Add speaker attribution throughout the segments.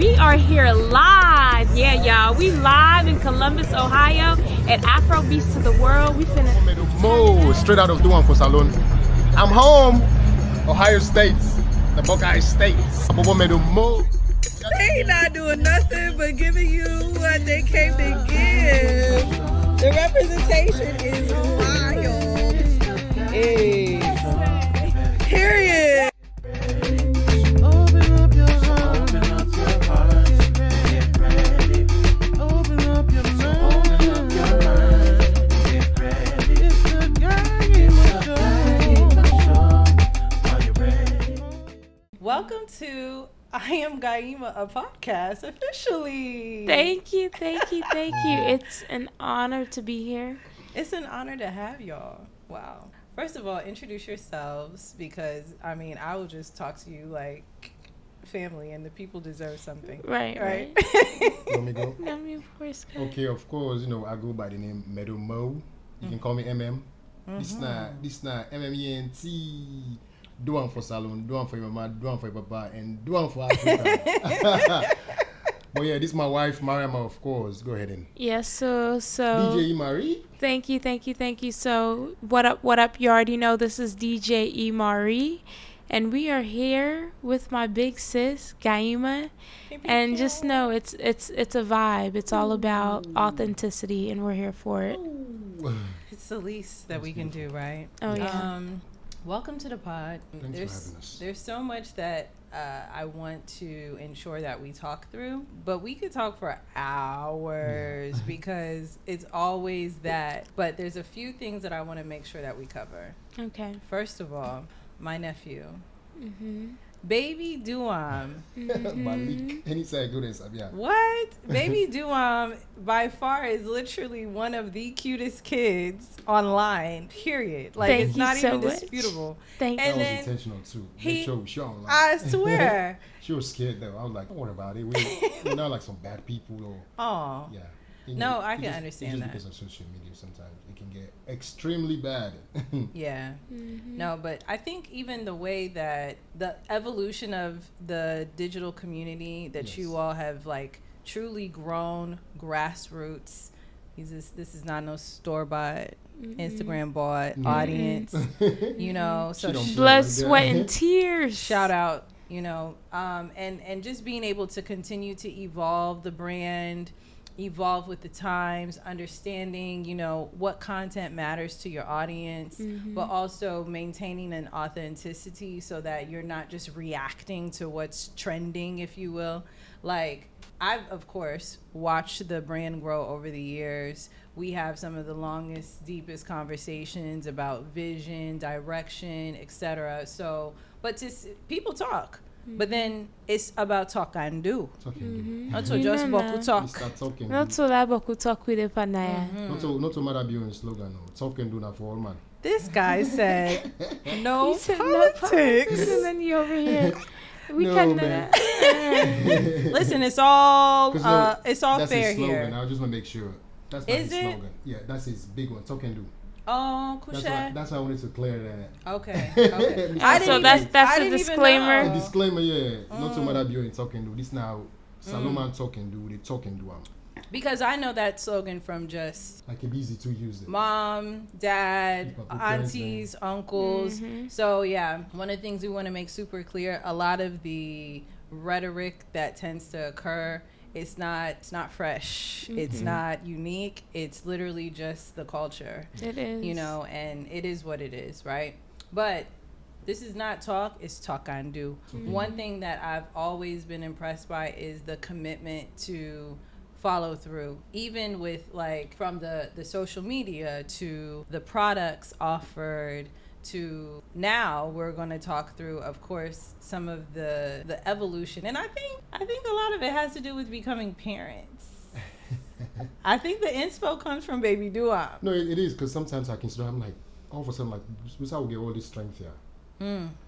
Speaker 1: We are here live. Yeah, y'all. We live in Columbus, Ohio at Afro Beats to the World. We finna
Speaker 2: Mo, straight out of DoAm for Salon. I'm home. Ohio State. The Buckeye State. Mo.
Speaker 3: They not doing nothing but giving you what they came to give. The representation is wild. Hey. Period. Welcome to I Am Gayima, a podcast officially.
Speaker 1: Thank you. It's an honor to be here.
Speaker 3: It's an honor to have y'all. Wow. First of all, introduce yourselves because, I will just talk to you like family and the people deserve something.
Speaker 1: Right.
Speaker 2: Let me go.
Speaker 1: Of course.
Speaker 2: Okay, of course, I go by the name Meadow Mo. You can call me MM. This not MMENT. DoAm for Salon, DoAm for your mama, DoAm for your papa, and DoAm for Africa. But yeah, this is my wife, Mariama, of course. Go ahead and.
Speaker 1: Yes, so
Speaker 2: DJ Marie.
Speaker 1: Thank you. So what up? You already know this is DJ Marie, and we are here with my big sis Gayima, and just know it's a vibe. It's all about authenticity, and we're here for it.
Speaker 3: It's the least that we can do, right?
Speaker 1: Oh yeah.
Speaker 3: Welcome to the pod.
Speaker 2: Thanks for having us.
Speaker 3: There's so much that I want to ensure that we talk through, but we could talk for hours because it's always that. But there's a few things that I want to make sure that we cover.
Speaker 1: Okay.
Speaker 3: First of all, my nephew,
Speaker 1: Mhm.
Speaker 3: Baby DoAm.
Speaker 2: Malik. Any side goodness, yeah.
Speaker 3: What? Baby DoAm by far is literally one of the cutest kids online, period. Like,
Speaker 1: Thank
Speaker 3: it's
Speaker 1: you
Speaker 3: not
Speaker 1: so
Speaker 3: even
Speaker 1: much.
Speaker 3: disputable.
Speaker 1: Thank
Speaker 2: That
Speaker 3: And
Speaker 2: was
Speaker 3: then
Speaker 2: intentional too.
Speaker 3: he-
Speaker 2: Make sure we show online.
Speaker 3: I swear.
Speaker 2: She was scared though. I was like, don't worry about it. We're not like some bad people or
Speaker 3: Oh.
Speaker 2: yeah.
Speaker 3: No, I can
Speaker 2: it's
Speaker 3: understand
Speaker 2: just
Speaker 3: that.
Speaker 2: Because of social media, sometimes it can get extremely bad.
Speaker 3: Yeah.
Speaker 1: Mhm.
Speaker 3: No, but I think even the way that the evolution of the digital community that
Speaker 2: Yes.
Speaker 3: you all have like truly grown grassroots. This is not no store bought, Instagram bought audience. So
Speaker 2: She don't play
Speaker 1: Blood,
Speaker 2: like that.
Speaker 1: sweat, and tears.
Speaker 3: shout out, and just being able to continue to evolve the brand, evolve with the times, understanding, what content matters to your audience, but also maintaining an authenticity so that you're not just reacting to what's trending, if you will. Like, I've, of course, watched the brand grow over the years. We have some of the longest, deepest conversations about vision, direction, etc. So, but people talk. But then it's about talk and do.
Speaker 2: Talking.
Speaker 3: Not to just beaucoup
Speaker 2: You
Speaker 3: talk.
Speaker 2: start talking.
Speaker 1: Not so that beaucoup talk with the panaya.
Speaker 2: Not to matter be on slogan. No. Talking do not for all man.
Speaker 3: This guy said, no
Speaker 1: He said
Speaker 3: politics.
Speaker 1: And then you over here. We
Speaker 2: No,
Speaker 1: can
Speaker 2: man.
Speaker 3: Listen, it's all
Speaker 2: 'Cause no,
Speaker 3: it's all
Speaker 2: that's
Speaker 3: fair
Speaker 2: his slogan.
Speaker 3: here.
Speaker 2: I just want to make sure. That's not
Speaker 3: Is
Speaker 2: his
Speaker 3: it?
Speaker 2: slogan. Yeah, that's his big one. Talk and do.
Speaker 3: Oh,
Speaker 2: That's
Speaker 3: Kusha.
Speaker 2: why I wanted to clear that.
Speaker 3: Okay.
Speaker 1: So that's
Speaker 3: I
Speaker 1: a
Speaker 3: didn't even
Speaker 1: disclaimer.
Speaker 3: know.
Speaker 2: A disclaimer, yeah. Not to matter be on talk and do. This now Salomon talk and do. They talk and do.
Speaker 3: Because I know that slogan from just
Speaker 2: Like it's easy to use it.
Speaker 3: mom, dad,
Speaker 2: People, parents,
Speaker 3: aunties, uncles. So yeah, one of the things we want to make super clear, a lot of the rhetoric that tends to occur, it's not fresh. It's not unique. It's literally just the culture.
Speaker 1: It is.
Speaker 3: And it is what it is, right? But this is not talk, it's talk and do. One thing that I've always been impressed by is the commitment to follow through, even with like from the social media to the products offered to now we're going to talk through, of course, some of the evolution. And I think a lot of it has to do with becoming parents. I think the inspo comes from Baby DoAm.
Speaker 2: No, it is because sometimes I consider I'm like all of a sudden like we how we get all this strength here.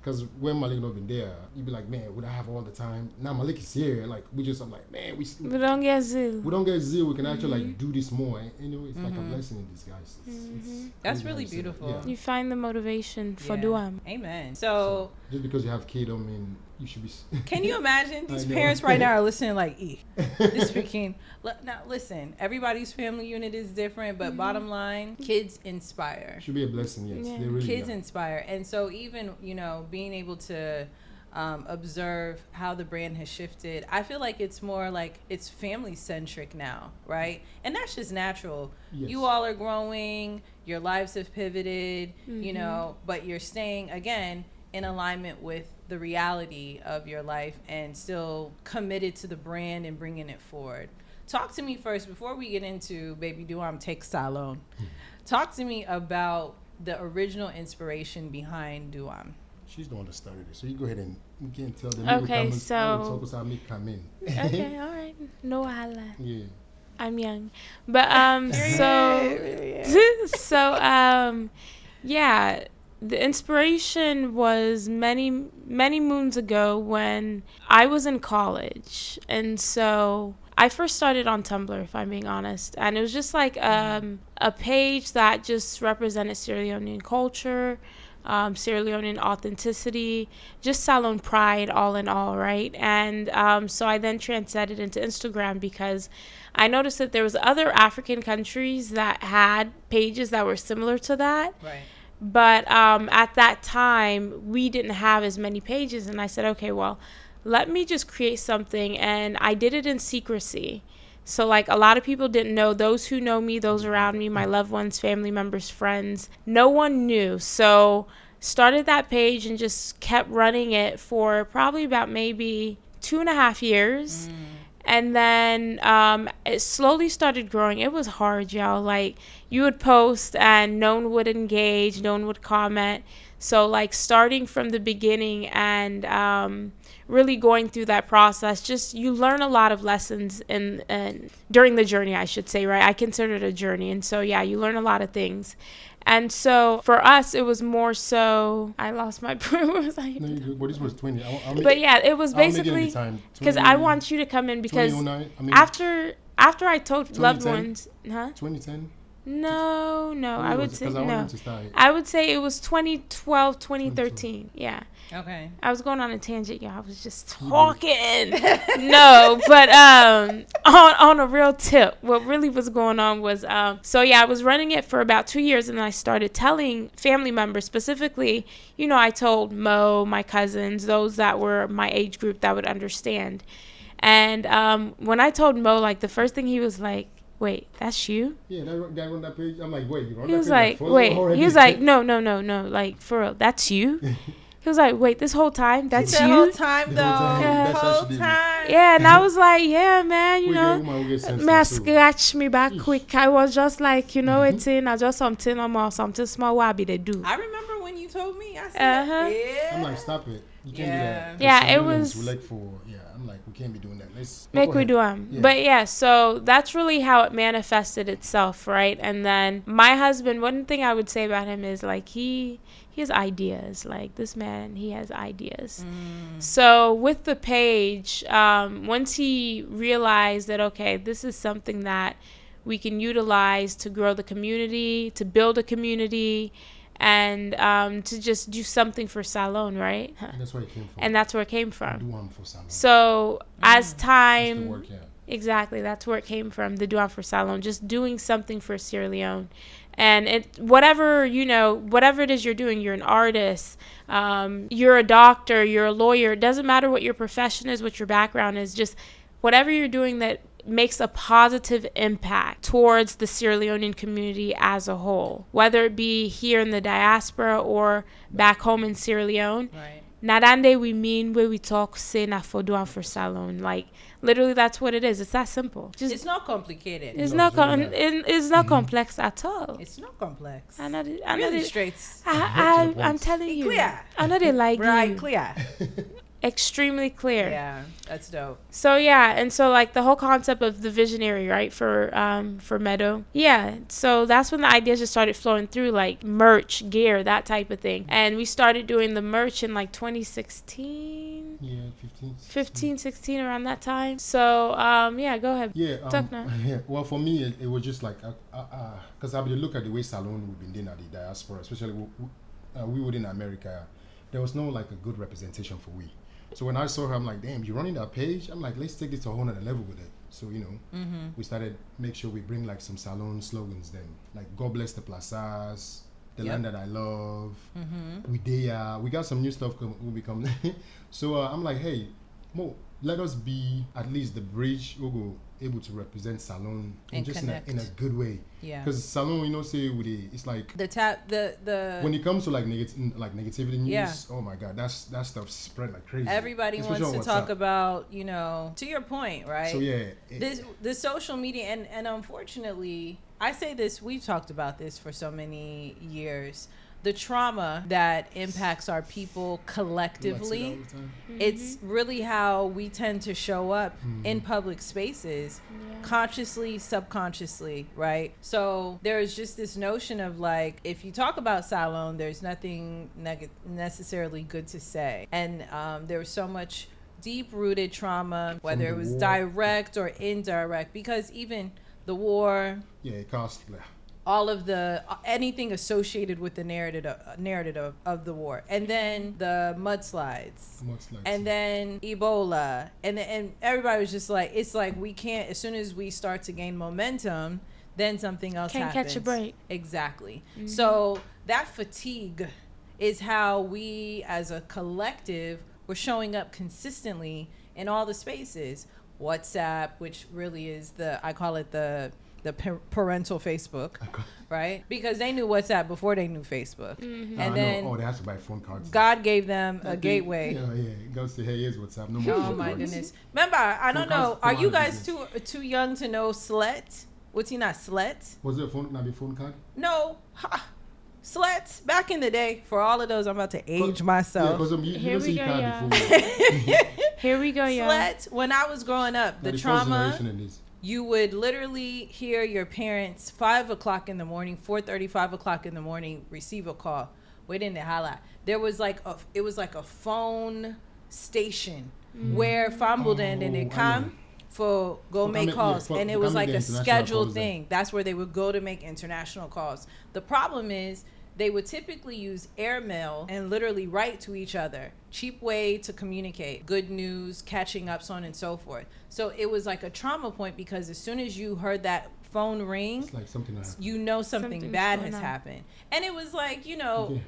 Speaker 2: Because when Malik not been there, you'd be like, man, would I have all the time? Now Malik is here, like I'm like, man, we
Speaker 1: don't get zeal.
Speaker 2: We don't get zeal. We can actually like do this more. And, it's like a blessing in disguise. It's
Speaker 3: That's
Speaker 2: crazy
Speaker 3: really
Speaker 2: how you say that.
Speaker 3: beautiful.
Speaker 2: Yeah.
Speaker 1: You find the motivation for
Speaker 3: Yeah.
Speaker 1: DoAm.
Speaker 3: Amen. So
Speaker 2: Just because you have kid, I mean, You should be.
Speaker 3: Can you imagine these
Speaker 2: I know.
Speaker 3: parents right now are listening like, this became. Now listen, everybody's family unit is different, but bottom line, kids inspire.
Speaker 2: Should be a blessing, yes.
Speaker 1: Yeah.
Speaker 2: They really
Speaker 3: Kids
Speaker 2: are.
Speaker 3: inspire, and so even being able to observe how the brand has shifted, I feel like it's more like it's family centric now, right? And that's just natural.
Speaker 2: Yes.
Speaker 3: You all are growing, your lives have pivoted, but you're staying again in alignment with the reality of your life and still committed to the brand and bringing it forward. Talk to me first before we get into Baby DoAm Take Salon. Talk to me about the original inspiration behind DoAm.
Speaker 2: She's the one that started it, so you go ahead and you can tell them.
Speaker 1: Okay, so
Speaker 2: talk us how me come in.
Speaker 1: okay, all right, no hala.
Speaker 2: Yeah.
Speaker 1: I'm young, but yeah, the inspiration was many moons ago when I was in college, and so I first started on Tumblr, if I'm being honest, and it was just like a page that just represented Sierra Leonean culture, Sierra Leonean authenticity, just Salon pride, all in all, right? And so I then transcended into Instagram because I noticed that there was other African countries that had pages that were similar to that.
Speaker 3: Right.
Speaker 1: But at that time, we didn't have as many pages. And I said, okay, well, let me just create something. And I did it in secrecy. So, like, a lot of people didn't know. Those who know me, those around me, my loved ones, family members, friends, no one knew. So, started that page and just kept running it for probably about maybe 2.5 years. And then it slowly started growing. It was hard, y'all. Like, you would post and no one would engage, no one would comment. So, like, starting from the beginning and really going through that process, just you learn a lot of lessons in during the journey, I should say, right? I consider it a journey. And so, yeah, you learn a lot of things. And so for us, it was more so. I lost my. What was I?
Speaker 2: No, you do. But this was 20.
Speaker 1: But yeah, it was basically because I want you to come in because
Speaker 2: 2009,
Speaker 1: after I told loved
Speaker 2: 2010?
Speaker 1: ones, huh?
Speaker 2: 2010.
Speaker 1: No, I would say no.
Speaker 2: Start.
Speaker 1: I would say it was 2012, 2013. Yeah.
Speaker 3: Okay.
Speaker 1: I was going on a tangent, y'all. I was just talking. No, but on a real tip, what really was going on was so yeah, I was running it for about 2 years, and then I started telling family members specifically. I told Mo, my cousins, those that were my age group that would understand. And when I told Mo, like, the first thing he was like, wait, that's you?
Speaker 2: Yeah, that guy on that page. I'm like, wait, you on
Speaker 1: he
Speaker 2: that
Speaker 1: was
Speaker 2: page?
Speaker 1: Like, wait. He was like, no, like, for real, that's you? He was like, wait, this whole time, that's you?
Speaker 3: The whole time, though.
Speaker 1: Yeah.
Speaker 3: The whole time.
Speaker 1: Yeah, and I was like, yeah, man,
Speaker 2: may
Speaker 1: I scratch me back quick. I was just like, it's in, I just something small wabi they do.
Speaker 3: I remember when you told me, I said,
Speaker 2: yeah. I'm like, stop it. You can't do that.
Speaker 1: Yeah, it was.
Speaker 2: I'm like, we can't be doing that. Let's
Speaker 1: make we do them. Yeah. But yeah, so that's really how it manifested itself, right? And then my husband, one thing I would say about him is like he has ideas. Like, this man, he has ideas. So with the page, once he realized that, okay, this is something that we can utilize to grow the community, to build a community, and to just do something for Salon, right?
Speaker 2: And that's where it came from.
Speaker 1: And that's where it came from.
Speaker 2: DoAm for Salon.
Speaker 1: So as time,
Speaker 2: that's the work, yeah.
Speaker 1: Exactly, that's where it came from. The DoAm for Salon, just doing something for Sierra Leone, and whatever it is you're doing. You're an artist, you're a doctor, you're a lawyer. It doesn't matter what your profession is, what your background is. Just whatever you're doing that makes a positive impact towards the Sierra Leonean community as a whole, whether it be here in the diaspora or back home in Sierra Leone.
Speaker 3: Right.
Speaker 1: Nadande we mean where we talk say na for DoAm for Salon. Like, literally, that's what it is. It's that simple.
Speaker 3: It's not complicated.
Speaker 1: It's not complex at all.
Speaker 3: It's not complex.
Speaker 1: I know
Speaker 3: really straight.
Speaker 1: I'm telling you.
Speaker 3: Clear.
Speaker 1: I know they like
Speaker 3: right,
Speaker 1: you.
Speaker 3: Clear.
Speaker 1: Extremely clear.
Speaker 3: Yeah, that's dope.
Speaker 1: So yeah, and so like the whole concept of the visionary, right, for Meadow. Yeah, so that's when the ideas just started flowing through, like merch, gear, that type of thing. And we started doing the merch in like 2016.
Speaker 2: Yeah,
Speaker 1: 15, 16, around that time. So yeah, go ahead.
Speaker 2: Yeah.
Speaker 1: Talk now.
Speaker 2: Yeah. Well, for me, it was just like because I would look at the way Salon we've been doing at the diaspora, especially we within America. There was no like a good representation for we. So when I saw her, I'm like, damn, you're running that page? I'm like, let's take it to a whole nother level with it. So, we started make sure we bring like some salon slogans then. Like, God bless the plazas, the land that I love. We got some new stuff will be coming. So I'm like, hey, Mo, let us be at least the bridge we'll go able to represent salon and just in a good way. Yeah. Because salon, say with it's like
Speaker 3: the
Speaker 2: when it comes to like negativity news, oh my God, that stuff spread like crazy.
Speaker 3: Everybody wants to talk about, to your point, right?
Speaker 2: So
Speaker 3: the social media and unfortunately, I say this, we've talked about this for so many years. The trauma that impacts our people collectively, it's really how we tend to show up in public spaces, consciously, subconsciously, right? So there's just this notion of like, if you talk about salon, there's nothing necessarily good to say. And there was so much deep-rooted trauma, whether it was direct or indirect, because even the war...
Speaker 2: Yeah, it cost...
Speaker 3: all of anything associated with the narrative of the war, and then the mudslides, and then Ebola, and everybody was just like, it's like we can't. As soon as we start to gain momentum, then something else happens.
Speaker 1: Can't catch a break.
Speaker 3: Exactly. So that fatigue is how we, as a collective, were showing up consistently in all the spaces. WhatsApp, which really is I call it the parental Facebook, right? Because they knew WhatsApp before they knew Facebook. And then
Speaker 2: they have to buy phone cards.
Speaker 3: God gave them a gateway.
Speaker 2: Yeah. Go say, hey, here's WhatsApp. No more.
Speaker 3: Oh my goodness. Remember, I don't know. Are you guys too young to know Slet? What's he not Slet?
Speaker 2: Was it a phone card?
Speaker 3: No. Slets back in the day. For all of those, I'm about to age myself.
Speaker 1: Here we go, Here we go, y'all.
Speaker 3: Slets. When I was growing up, the trauma. You would literally hear your parents 5 o'clock in the morning, 4:30, 5 o'clock in the morning, receive a call. We didn't holla. There was it was like a phone station where Fambulden and it come for go make calls. And it was like a scheduled thing. That's where they would go to make international calls. The problem is they would typically use airmail and literally write to each other. Cheap way to communicate. Good news, catching up, so on and so forth. So it was like a trauma point because as soon as you heard that phone ring,
Speaker 2: it's like something
Speaker 3: something bad has happened. And it was like,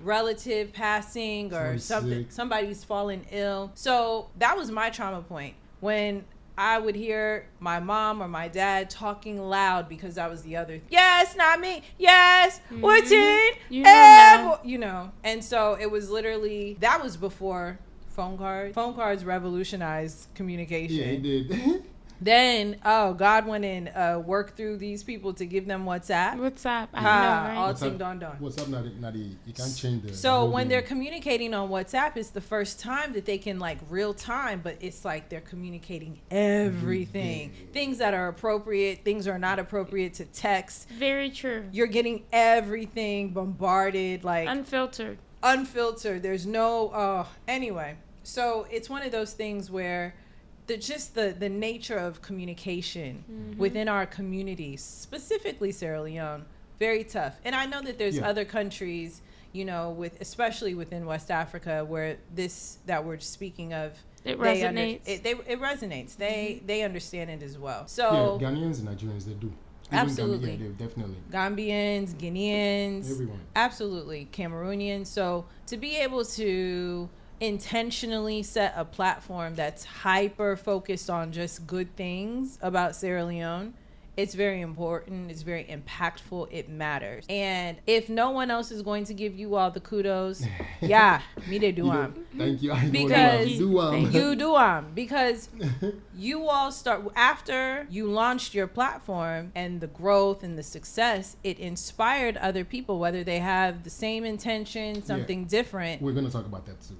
Speaker 3: relative passing or somebody's fallen ill. So that was my trauma point. When I would hear my mom or my dad talking loud because that was the other. Yes, not me. Yes, what's in? And so it was literally, that was before phone cards. Phone cards revolutionized communication.
Speaker 2: Yeah, it did.
Speaker 3: Then, God went and worked through these people to give them WhatsApp.
Speaker 1: I know, right?
Speaker 3: All thing done.
Speaker 2: WhatsApp, you can't change the...
Speaker 3: So when they're communicating on WhatsApp, it's the first time that they can real time, but it's like they're communicating everything. Things that are appropriate, things are not appropriate to text.
Speaker 1: Very true.
Speaker 3: You're getting everything bombarded,
Speaker 1: Unfiltered.
Speaker 3: There's no... anyway, so it's one of those things where... the nature of communication within our communities, specifically Sierra Leone, very tough. And I know that there's other countries, especially within West Africa, where that we're speaking of,
Speaker 1: it resonates.
Speaker 3: It resonates. They understand it as well. So
Speaker 2: Ghanaians and Nigerians, they do.
Speaker 3: Absolutely.
Speaker 2: Definitely.
Speaker 3: Gambians, Guineans,
Speaker 2: everyone.
Speaker 3: Absolutely, Cameroonians. So to be able to intentionally set a platform that's hyper focused on just good things about Sierra Leone, it's very important, it's very impactful, it matters. And if no one else is going to give you all the kudos, me de DoAm.
Speaker 2: Thank you.
Speaker 3: Because you DoAm. Because you all start, after you launched your platform and the growth and the success, it inspired other people, whether they have the same intention, something different.
Speaker 2: We're going to talk about that too.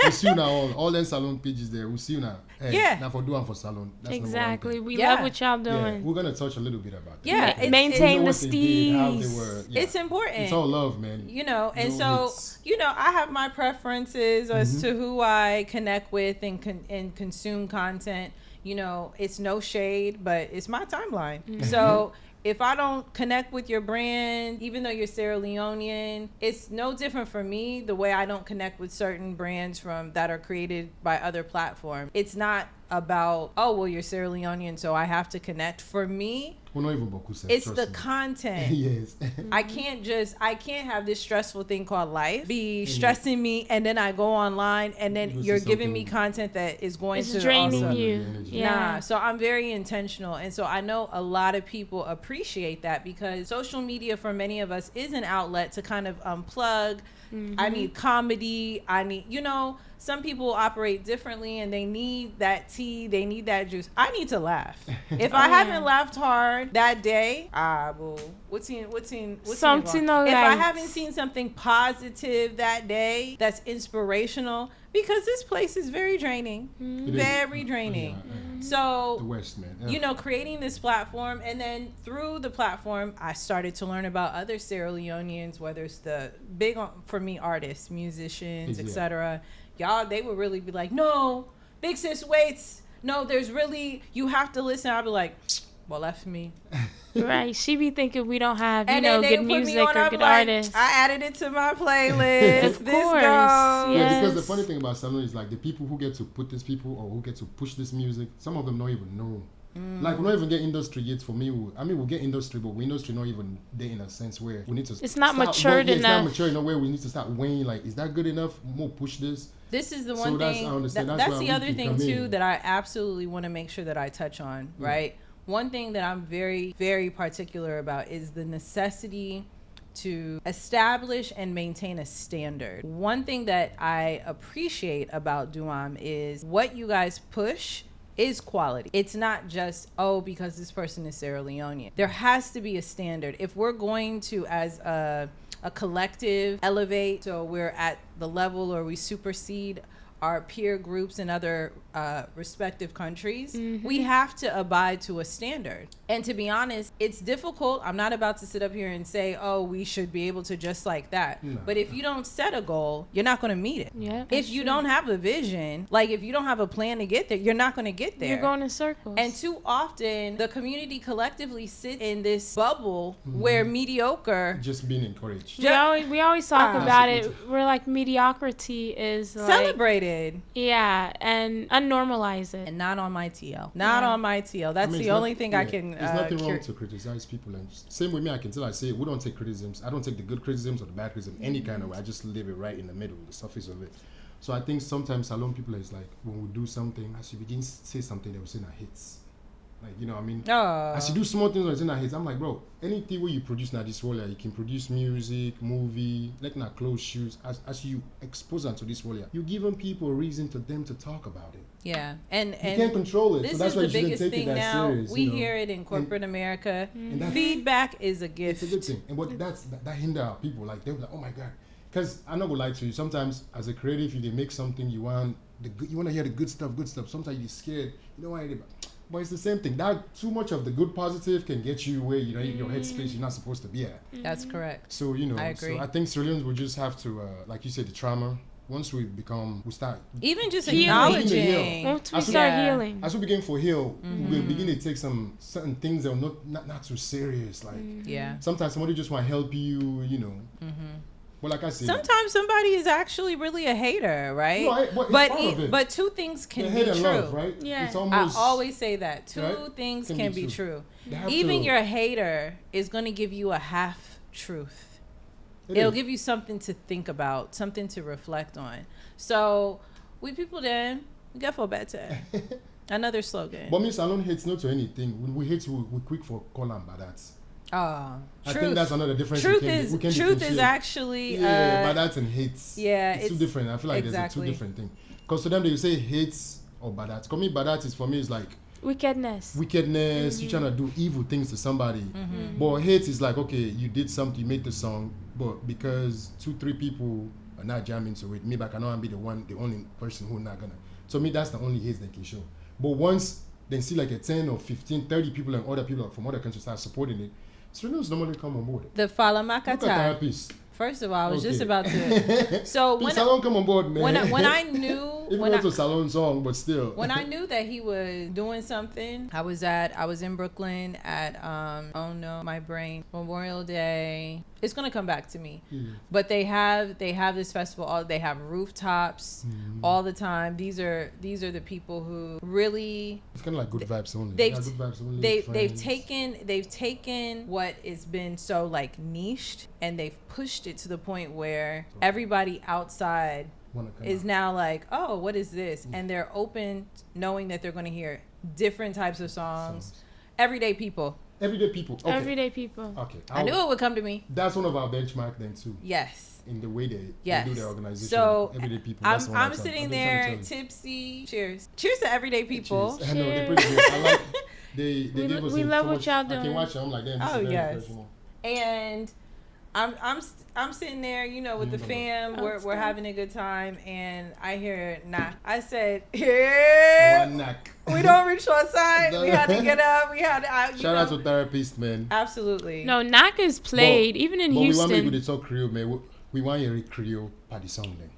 Speaker 2: We see you now, all them salon pages there, we see you now. Hey, now for DoAm for salon. That's
Speaker 1: exactly. We love what y'all doing.
Speaker 2: Yeah, we're going to touch a little bit about that.
Speaker 3: Yeah,
Speaker 1: maintain the steez.
Speaker 3: It's important.
Speaker 2: It's all love, man.
Speaker 3: I have my preferences as to who I connect with and consume content. It's no shade, but it's my timeline. So if I don't connect with your brand, even though you're Sierra Leonean, it's no different for me the way I don't connect with certain brands that are created by other platforms. It's not about, oh, well, you're Sierra Leonean, so I have to connect. For me, it's the content.
Speaker 2: Yes.
Speaker 3: I can't have this stressful thing called life be stressing me, and then I go online and then you're giving me content that is going to
Speaker 1: draining
Speaker 3: also,
Speaker 1: you.
Speaker 3: Nah, so I'm very intentional, and so I know a lot of people appreciate that, because social media for many of us is an outlet to kind of unplug. I need comedy. Some people operate differently and they need that tea, they need that juice. I need to laugh. If I haven't laughed hard that day, what's
Speaker 1: something
Speaker 3: if I haven't seen something positive that day that's inspirational, because this place is very draining. Very draining. So
Speaker 2: the West, man.
Speaker 3: Creating this platform, and then through the platform I started to learn about other Sierra Leoneans, whether it's the big, for me, artists, musicians, etc. Y'all, they would really be like, no, big sis waits. No, you have to listen. I'll be like, well, that's me.
Speaker 1: Right. She be thinking we don't have,
Speaker 3: good music or good artists. I added it to my playlist.
Speaker 1: Of course.
Speaker 2: Yeah, because the funny thing about Salon is, like, the people who get to put these people or who get to push this music, some of them don't even know. Like, we don't even get industry yet. For me, we'll get industry, but we industry not even there, in a sense where we need to.
Speaker 1: It's not matured enough.
Speaker 2: It's not mature enough where we need to start weighing, like, is that good enough? More push this.
Speaker 3: This is the one thing. That's the other thing too that I absolutely want to make sure that I touch on. Right. One thing that I'm very, very particular about is the necessity to establish and maintain a standard. One thing that I appreciate about DoAm is what you guys push is quality. It's not just, because this person is Sierra Leonean. There has to be a standard. If we're going to, as a collective, elevate, so we're at the level, or we supersede our peer groups in other respective countries, we have to abide to a standard. And to be honest, it's difficult. I'm not about to sit up here and say, we should be able to just like that. No. But if you don't set a goal, you're not going to meet it.
Speaker 1: Yeah,
Speaker 3: if you don't have a vision, like if you don't have a plan to get there, you're not going to get there.
Speaker 1: You're going in circles.
Speaker 3: And too often, the community collectively sit in this bubble where mediocre...
Speaker 2: Just being encouraged.
Speaker 1: We always talk about it. We're like, mediocrity is like...
Speaker 3: celebrated.
Speaker 1: Yeah, and unnormalize it.
Speaker 3: And not on my TL. Not on my TL. That's the only thing I can...
Speaker 2: There's nothing wrong to criticize people. And same with me, I can tell I say, we don't take criticisms. I don't take the good criticisms or the bad criticism, any kind of way. I just leave it right in the middle, the surface of it. So I think sometimes Salon people is like, when we do something, as you begin to say something, they will say that hits. Like, you know what I mean? As you do small things like that hits, I'm like, bro, anything where you produce now this world, you can produce music, movie, like now clothes, shoes. As you expose them to this world, you giving people a reason for them to talk about it.
Speaker 3: Yeah, and
Speaker 2: you can't control it.
Speaker 3: This
Speaker 2: so that's
Speaker 3: is
Speaker 2: why
Speaker 3: the
Speaker 2: you shouldn't
Speaker 3: biggest
Speaker 2: take
Speaker 3: thing
Speaker 2: it that
Speaker 3: now.
Speaker 2: serious.
Speaker 3: We hear it in corporate America.
Speaker 2: And
Speaker 3: feedback is a gift.
Speaker 2: It's a good thing, and what that hinder our people. Like they're like, oh my god, because I'm not gonna lie to you. Sometimes as a creative, if they make something, you want to hear the good stuff. Sometimes you're scared. You know why? But it's the same thing. That too much of the good positive can get you where in your headspace you're not supposed to be at.
Speaker 3: That's correct.
Speaker 2: So I agree. So I think Sierra Leoneans will just have to, like you said, the trauma. Once we start
Speaker 3: even just acknowledging.
Speaker 1: Once we start healing,
Speaker 2: as we begin to heal, we'll begin to take some certain things that are not too serious. Like sometimes somebody just want to help you, But like I said,
Speaker 3: sometimes somebody is actually really a hater, right?
Speaker 2: No,
Speaker 3: but two things can be true,
Speaker 2: love, right?
Speaker 1: Yeah,
Speaker 2: it's almost,
Speaker 3: I always say that two things can be true. Even your hater is going to give you a half truth. It'll give you something to think about, something to reflect on. So we people then we get for better. Another slogan.
Speaker 2: But Miss Salon hates not to anything. When we hate, we quick for call and badats.
Speaker 3: I
Speaker 2: think that's another difference.
Speaker 3: Truth is actually
Speaker 2: badats and hates.
Speaker 3: Yeah,
Speaker 2: it's too different. I feel like there's two different things. Because to them they say hates or badats. For me, badats for me is like
Speaker 1: wickedness.
Speaker 2: You're trying to do evil things to somebody. But hate is like, okay, you did something, you made the song, but because 2-3 people are not jamming to it, maybe I cannot be the only person who's not gonna. So me, that's the only hate they can show. But once they see like a 10 or 15, 30 people and other people from other countries start supporting it, Sierra Leoneans normally come on board.
Speaker 3: The Falamakata. First of all, I was just about to. So
Speaker 2: when I come on board, man.
Speaker 3: When I knew
Speaker 2: Even though it's a salon song, but still.
Speaker 3: When I knew that he was doing something, I was in Brooklyn at oh no, my brain, Memorial Day. It's gonna come back to me. But they have this festival. They have rooftops all the time. These are the people who really.
Speaker 2: It's kind of like good vibes only.
Speaker 3: They've
Speaker 2: good vibes only.
Speaker 3: They've taken what has been so like niched, and they've pushed it to the point where everybody outside is now like, oh, what is this? And they're open, knowing that they're going to hear different types of songs. Everyday people.
Speaker 2: Everyday people. Okay.
Speaker 1: Everyday people.
Speaker 2: Okay.
Speaker 3: I knew it would come to me.
Speaker 2: That's one of our benchmark then too.
Speaker 3: Yes.
Speaker 2: In the way they do their organization.
Speaker 3: So
Speaker 2: everyday people.
Speaker 3: I'm sitting there tipsy. Cheers. Cheers to everyday people.
Speaker 2: Cheers. I know they're pretty good. I like they gave us
Speaker 1: we love what y'all doing.
Speaker 2: I can watch it. I'm like, damn, this is very personal.
Speaker 3: And I'm sitting there, you know, with the fam. We're having a good time, and I hear knock. I said, "Here, we don't reach our side. We had to get up. We had to."
Speaker 2: Shout out to therapist, man.
Speaker 3: Absolutely.
Speaker 1: No, knock is played even in Houston.
Speaker 2: We want people to talk Creole, man. We want to read Creole party song, then.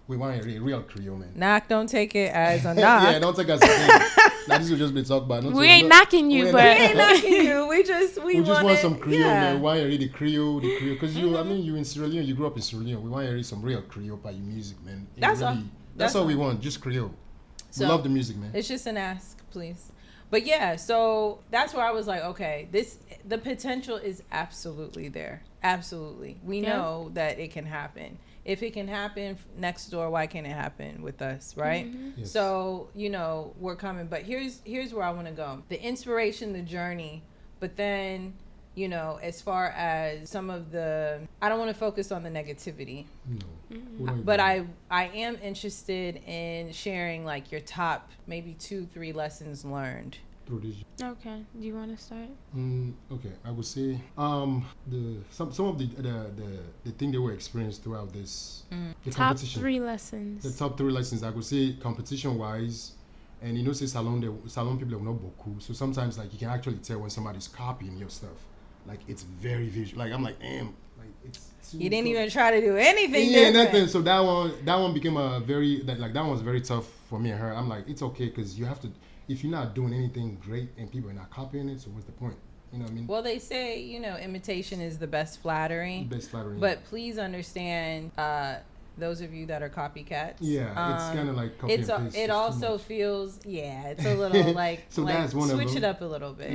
Speaker 2: We want to read real Creole, man.
Speaker 3: Knock, don't take it as a knock.
Speaker 2: Yeah, don't take us as a thing. Now this will just be talked about.
Speaker 1: We ain't knocking you, but
Speaker 3: we ain't knocking you. We just
Speaker 2: want some Creole, man. We want to read the Creole, because you in Sierra Leone. You grew up in Sierra Leone. We want to read some real Creole party music, man. That's all we want, just Creole. We love the music, man.
Speaker 3: It's just an ask, please. But yeah, so that's where I was like, okay, the potential is absolutely there. Absolutely. We know that it can happen. If it can happen next door, why can't it happen with us, right?
Speaker 2: Yes.
Speaker 3: So, you know, we're coming. But here's where I want to go. The inspiration, the journey, but then, you know, as far as some of the, I don't want to focus on the negativity.
Speaker 2: No.
Speaker 3: But I am interested in sharing like your top maybe 2-3 lessons learned.
Speaker 1: Okay. Do you want to start?
Speaker 2: Okay, I would say some of the thing they were experienced throughout this the
Speaker 1: top
Speaker 2: competition.
Speaker 1: 3 lessons.
Speaker 2: The top 3 lessons I would say competition wise, and you know, say salon people have not beaucoup. So sometimes like you can actually tell when somebody's copying your stuff. Like it's very visual. Like I'm like, like it's.
Speaker 3: You didn't even try to do anything.
Speaker 2: Yeah,
Speaker 3: different.
Speaker 2: nothing. So that one became a very that one was very tough for me and her. I'm like, it's okay because you have to. If you're not doing anything great and people are not copying it, so what's the point? You know what I mean?
Speaker 3: Well, they say, you know, imitation is the best flattery. But please understand, those of you that are copycats.
Speaker 2: Yeah, it's kind of like copy and paste.
Speaker 3: It also feels, it's a little like,
Speaker 2: so
Speaker 3: like
Speaker 2: that's one
Speaker 3: switch
Speaker 2: of
Speaker 3: it up a little bit.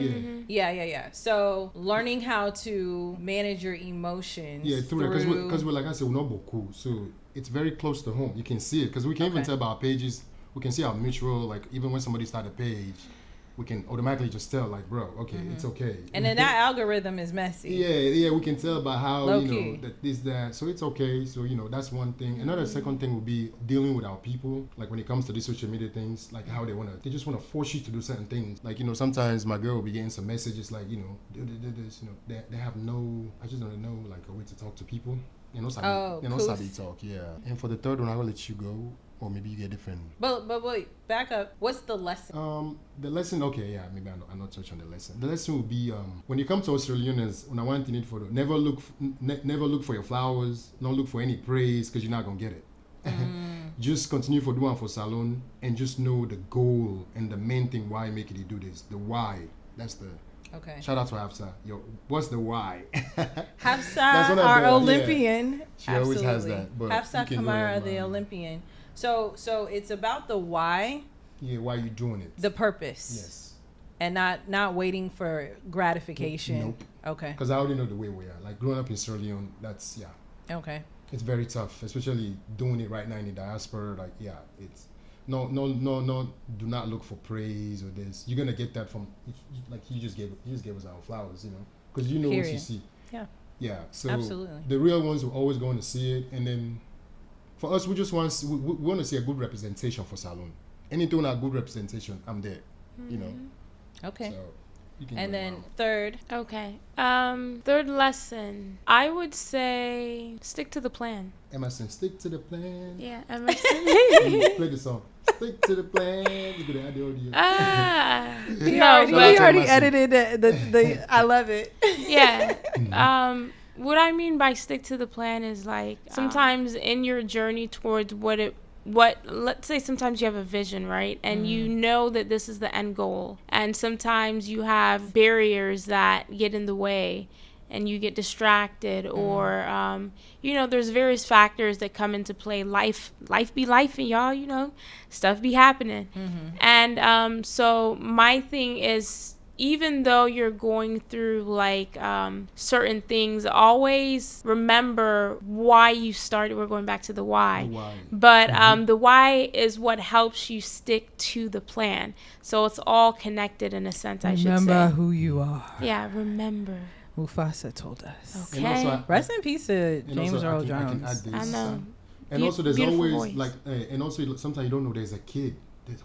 Speaker 2: Yeah.
Speaker 3: Yeah. So learning how to manage your emotions.
Speaker 2: Yeah, because we're like I said, we're not beaucoup, so it's very close to home. You can see it because we can even tell by our pages. We can see our mutual, like even when somebody starts a page, we can automatically just tell, like, bro, okay, it's okay.
Speaker 3: And then that algorithm is messy.
Speaker 2: Yeah, we can tell by how,
Speaker 3: Low
Speaker 2: you
Speaker 3: key.
Speaker 2: know, that, so it's okay. So, you know, that's one thing. Another second thing would be dealing with our people, like when it comes to these social media things, like how they just want to force you to do certain things. Like, you know, sometimes my girl will be getting some messages like, you know, do this, you know, they have no, I just don't know, like a way to talk to people. You know, sabi talk, yeah. And for the third one, I will let you go. Or maybe you get different.
Speaker 3: But wait, back up. What's the lesson?
Speaker 2: The lesson, okay, yeah, maybe I'm not touching on the lesson. The lesson would be when you come to Australians, when I want to need photo, never look for your flowers, don't look for any praise because you're not gonna get it. Just continue for doing for salon and just know the goal and the main thing why make it do this. The why. That's the.
Speaker 3: Okay.
Speaker 2: Shout out to Hafsa. Yo, what's the why?
Speaker 3: Hafsa, our Olympian.
Speaker 2: Yeah. She always has that. But
Speaker 3: Hafsa Kamara, the Olympian. So it's about the why.
Speaker 2: Yeah, why you doing it?
Speaker 3: The purpose.
Speaker 2: Yes.
Speaker 3: And not waiting for gratification.
Speaker 2: Nope.
Speaker 3: Okay.
Speaker 2: Because I already know the way we are. Like growing up in Sierra Leone, that's
Speaker 3: Okay.
Speaker 2: It's very tough, especially doing it right now in the diaspora. Like it's no. Do not look for praise or this. You're gonna get that from like you just gave us our flowers, you know, because you know what you see.
Speaker 3: Yeah.
Speaker 2: Yeah. So
Speaker 3: absolutely.
Speaker 2: The real ones are always going to see it, and then. For us, we just want to see a good representation for salon. Anything with a good representation, I'm there. You know.
Speaker 3: Okay.
Speaker 2: So you can
Speaker 3: and then third.
Speaker 1: Okay. Third lesson. I would say stick to the plan.
Speaker 2: Emerson, stick to the plan.
Speaker 1: Yeah, Emerson.
Speaker 2: Play the song. Stick to the plan. Look at the audio.
Speaker 3: He already edited the I love it.
Speaker 1: Yeah. What I mean by stick to the plan is like sometimes in your journey towards what it let's say sometimes you have a vision, right? And you know that this is the end goal. And sometimes you have barriers that get in the way and you get distracted or, there's various factors that come into play. Life be life, and y'all, stuff be happening. And so my thing is, even though you're going through like certain things, always remember why you started. We're going back to the why. But the why is what helps you stick to the plan. So it's all connected in a sense, I should say.
Speaker 3: Remember who you are.
Speaker 1: Yeah, remember.
Speaker 3: Mufasa told us.
Speaker 1: Okay.
Speaker 2: And also,
Speaker 3: Rest in peace to James Earl Jones.
Speaker 1: I know.
Speaker 2: And also, there's
Speaker 1: Beautiful
Speaker 2: always
Speaker 1: voice.
Speaker 2: and also sometimes you don't know there's a kid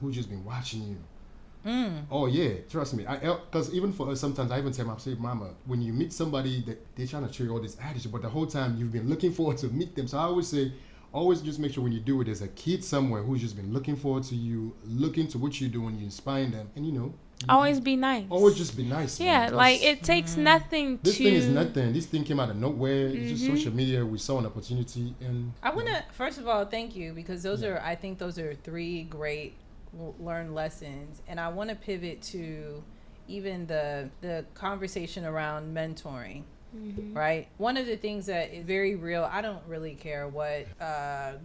Speaker 2: who's just been watching you. Oh yeah, trust me. Because even for us, sometimes I even tell my mama, when you meet somebody that they're trying to show you all this attitude, but the whole time you've been looking forward to meet them. So I always say, always just make sure when you do it, there's a kid somewhere who's just been looking forward to you, looking to what you're doing, you inspire them, and
Speaker 1: Always be nice.
Speaker 2: always just be nice.
Speaker 1: Yeah,
Speaker 2: man.
Speaker 1: like it takes nothing
Speaker 2: This
Speaker 1: to.
Speaker 2: thing is nothing. This thing came out of nowhere. It's just social media. We saw an opportunity, and
Speaker 3: I want to, first of all, thank you, because I think those are 3 great learned lessons. And I want to pivot to even the conversation around mentoring. Right? One of the things that is very real, I don't really care what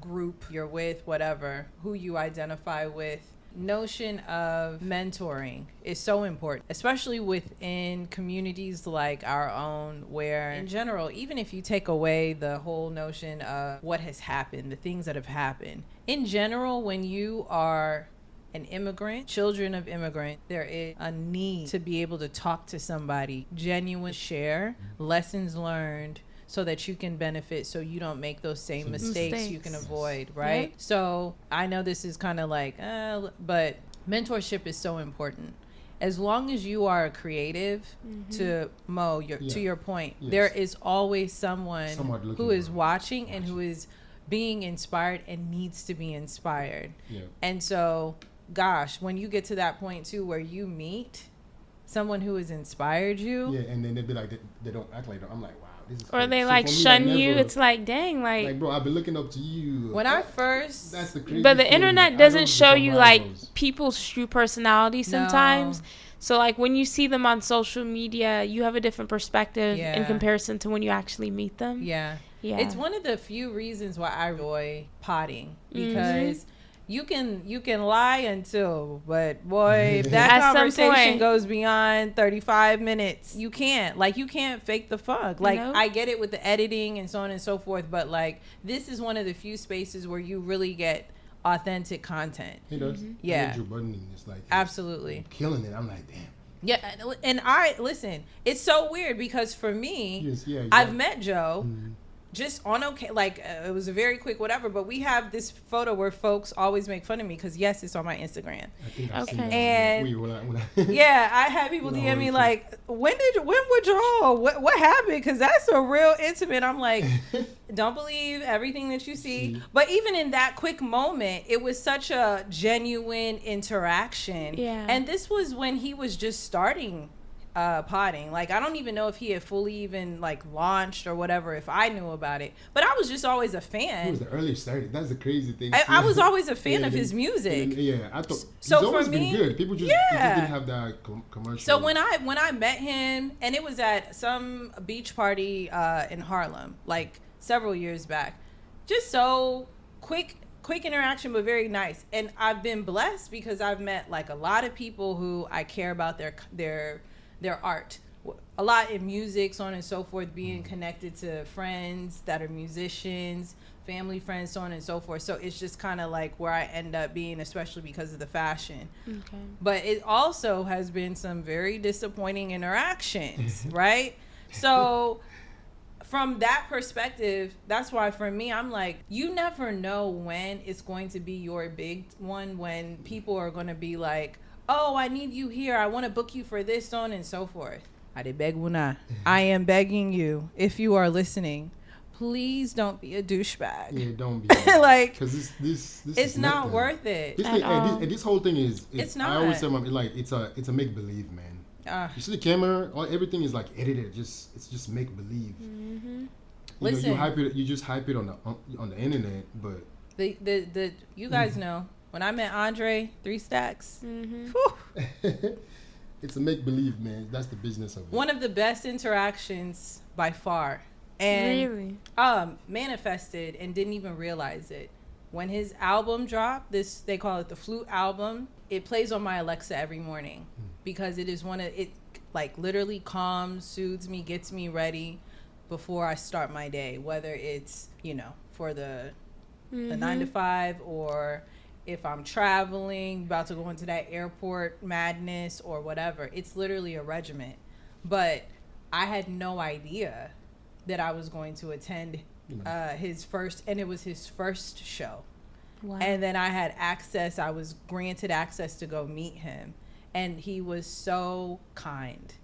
Speaker 3: group you're with, whatever, who you identify with. Notion of mentoring is so important, especially within communities like our own, where in general, even if you take away the whole notion of what has happened, the things that have happened, in general, when you are an immigrant, children of immigrants, there is a need to be able to talk to somebody, genuine share lessons learned, so that you can benefit, so you don't make those same mistakes you can avoid, right? Yep. So I know this is kind of like, but mentorship is so important. As long as you are creative, to your point, there is always someone who is watching and who is being inspired and needs to be inspired. Yeah. And so, gosh, when you get to that point too, where you meet someone who has inspired you.
Speaker 2: Yeah, and then they'd be like, they don't act like, I'm like, wow.
Speaker 1: Or they like shun you. It's like, dang, like
Speaker 2: bro, I've been looking up to you.
Speaker 3: When I first,
Speaker 2: that's the crazy
Speaker 1: but the
Speaker 2: thing.
Speaker 1: internet doesn't show you like people's true personality sometimes. So like when you see them on social media, you have a different perspective in comparison to when you actually meet them. Yeah.
Speaker 3: It's one of the few reasons why I enjoy potting, because you can lie until, but boy, if that conversation goes beyond 35 minutes, you can't fake the funk. Like, I get it with the editing and so on and so forth, but like, this is one of the few spaces where you really get authentic content.
Speaker 2: He does.
Speaker 3: Yeah.
Speaker 2: Andrew Budden is like,
Speaker 3: absolutely
Speaker 2: killing it. I'm like, damn.
Speaker 3: Yeah, and I listen. It's so weird because for me, I've met Joe. Just on it was a very quick whatever, but we have this photo where folks always make fun of me because yes, it's on my Instagram.
Speaker 2: I think I've seen that.
Speaker 3: And yeah, I had people DM me like, when would y'all, what happened? Because that's a real intimate. I'm like, don't believe everything that you see. But even in that quick moment, it was such a genuine interaction. Yeah. And this was when he was just starting potting. Like, I don't even know if he had fully even like launched or whatever, if I knew about it, but I was just always a fan.
Speaker 2: He was the early started. That's the crazy thing.
Speaker 3: I was always a fan of his music.
Speaker 2: I thought
Speaker 3: so
Speaker 2: he's always
Speaker 3: for me,
Speaker 2: been good. People just didn't have that commercial.
Speaker 3: So when I met him, and it was at some beach party in Harlem, like several years back, just so quick interaction, but very nice. And I've been blessed because I've met like a lot of people who I care about their art, a lot in music, so on and so forth, being connected to friends that are musicians, family friends, so on and so forth. So it's just kind of like where I end up being, especially because of the fashion. Okay. But it also has been some very disappointing interactions, right? So from that perspective, that's why for me, I'm like, you never know when it's going to be your big one, when people are going to be like, oh, I need you here, I want to book you for this, so on and so forth. I am begging you, if you are listening, please don't be a douchebag.
Speaker 2: Yeah, don't be.
Speaker 3: Like,
Speaker 2: because this
Speaker 3: it's not worth it.
Speaker 2: This whole thing is
Speaker 3: it's not.
Speaker 2: I always say, like, it's a make believe, man. You see the camera, everything is like edited. It's just make believe.
Speaker 3: Mm-hmm.
Speaker 2: You just hype it on the internet, but
Speaker 3: The you guys know when I met Andre, 3 Stacks.
Speaker 2: It's a make believe, man. That's the business of it.
Speaker 3: One of the best interactions by far, and manifested and didn't even realize it. When his album dropped, they call it the Flute album. It plays on my Alexa every morning because it is it like literally calms, soothes me, gets me ready before I start my day. Whether it's for the 9 to 5 or if I'm traveling, about to go into that airport madness or whatever. It's literally a regiment. But I had no idea that I was going to attend his first, and it was his first show. Wow. And then I had access, I was granted access to go meet him. And he was so kind.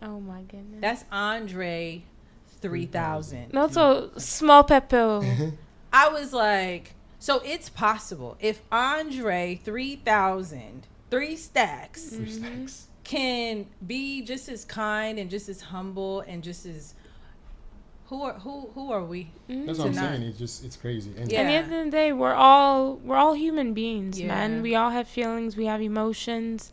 Speaker 1: Oh my goodness.
Speaker 3: That's Andre 3000.
Speaker 1: Not so small pepper.
Speaker 3: I was like, so it's possible. If Andre 3000, 3 Stacks, can be just as kind and just as humble and just as who are we?
Speaker 2: That's what I'm saying. It's crazy. And
Speaker 1: at the end of the day, we're all human beings, man. We all have feelings, we have emotions,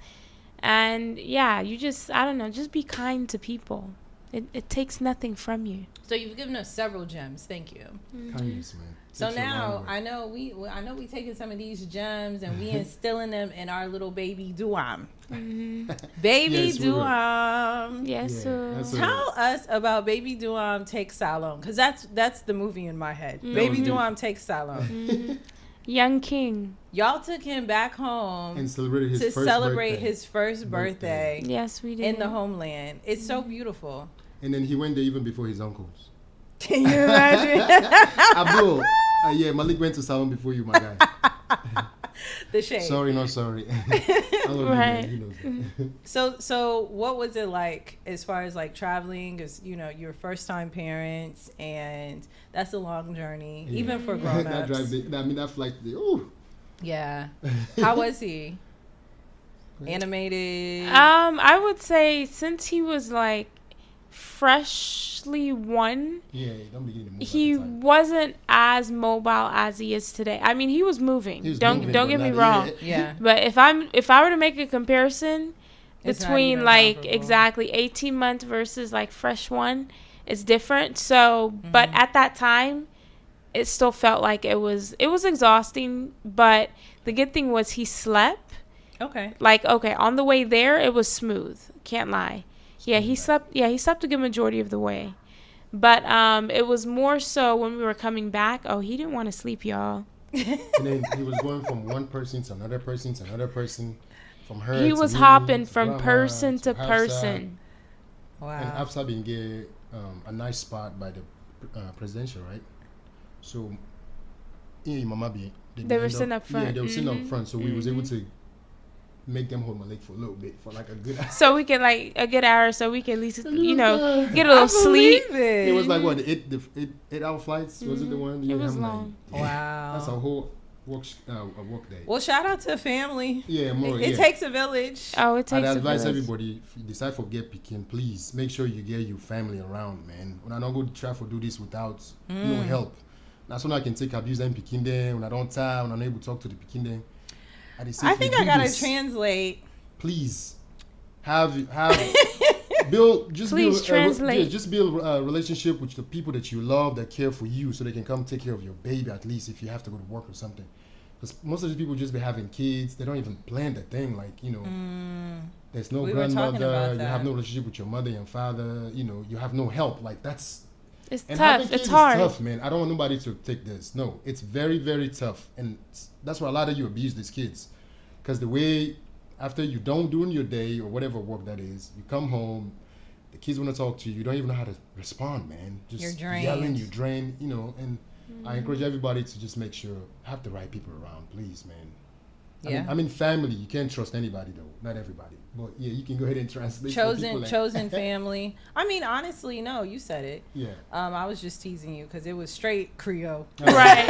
Speaker 1: and you just just be kind to people. It takes nothing from you.
Speaker 3: So you've given us several gems. Thank you.
Speaker 2: Kindness, man.
Speaker 3: So now I know we taking some of these gems and we instilling them in our little baby DoAm. Baby DoAm.
Speaker 1: Yes, sir.
Speaker 3: Tell us about Baby DoAm Takes Salome, because that's the movie in my head. Baby DoAm Takes Salome.
Speaker 1: Young King.
Speaker 3: Y'all took him back home
Speaker 2: and celebrated
Speaker 3: his first birthday.
Speaker 1: Yes, we did.
Speaker 3: In the homeland. It's so beautiful.
Speaker 2: And then he went there even before his uncles.
Speaker 3: Can you imagine?
Speaker 2: Abdul, Malik went to Salome before you, my guy.
Speaker 3: The shade.
Speaker 2: Sorry, not sorry. I love
Speaker 1: right.
Speaker 2: You, man. He knows that.
Speaker 3: So what was it like as far as like traveling? Because you're first time parents, and that's a long journey, even for grown ups.
Speaker 2: that flight. Ooh.
Speaker 3: Yeah. How was he? Animated.
Speaker 1: I would say since he was like freshly 1,
Speaker 2: don't begin to move
Speaker 1: he wasn't as mobile as he is today. I mean, he was moving. Don't get me wrong.
Speaker 3: Yeah.
Speaker 1: But if I were to make a comparison between like exactly 18 months versus like fresh 1, it's different. So, but at that time, it still felt like it was exhausting. But the good thing was he slept.
Speaker 3: Okay.
Speaker 1: On the way there, it was smooth. Can't lie. Yeah, he slept a good majority of the way. But it was more so when we were coming back. Oh, he didn't want to sleep, y'all.
Speaker 2: And then he was going from one person to another person to another person. From her
Speaker 1: he was hopping from person to person.
Speaker 3: Wow.
Speaker 2: And Afsa being get a nice spot by the presidential, right? So, Mama
Speaker 1: they were sitting up front.
Speaker 2: Yeah, they were sitting up front. So we was able to make them hold my leg for a little bit, for like a good hour.
Speaker 1: So we can like a good hour, so we can at least get a little sleep.
Speaker 2: It was like what, the 8-hour flights? Was it the one?
Speaker 1: It was long.
Speaker 3: Like, wow.
Speaker 2: That's a whole work day.
Speaker 3: Well, shout out to family.
Speaker 2: Yeah, more.
Speaker 3: It takes a village.
Speaker 1: Oh, it takes a village.
Speaker 2: I'd advise everybody, if you decide for get Pekin, please make sure you get your family around, man. When I don't go to travel, do this without no help. That's when I can take abuse and Pekin there. When I don't tire, when I'm not able to talk to the Pekin there.
Speaker 3: I think I gotta translate.
Speaker 2: Please, build a relationship with the people that you love, that care for you, so they can come take care of your baby, at least if you have to go to work or something. Because most of these people just be having kids, they don't even plan the thing. Like there's no grandmother, you have no relationship with your mother and father. You have no help. Like it's
Speaker 1: tough. It's hard.
Speaker 2: It's tough, man. I don't want nobody to take this. No, it's very, very tough, and that's why a lot of you abuse these kids. Because the way, after you don't do in your day or whatever work that is, you come home, the kids want to talk to you, you don't even know how to respond, man. Just
Speaker 3: you're drained.
Speaker 2: Yelling, you're drained, and I encourage everybody to just make sure, have the right people around, please, man.
Speaker 3: Yeah.
Speaker 2: I mean, family, you can't trust anybody, though. Not everybody. But, yeah, you can go ahead and translate.
Speaker 3: Chosen family. I mean, honestly, no, you said it.
Speaker 2: Yeah.
Speaker 3: I was just teasing you because it was straight Creole.
Speaker 1: Right.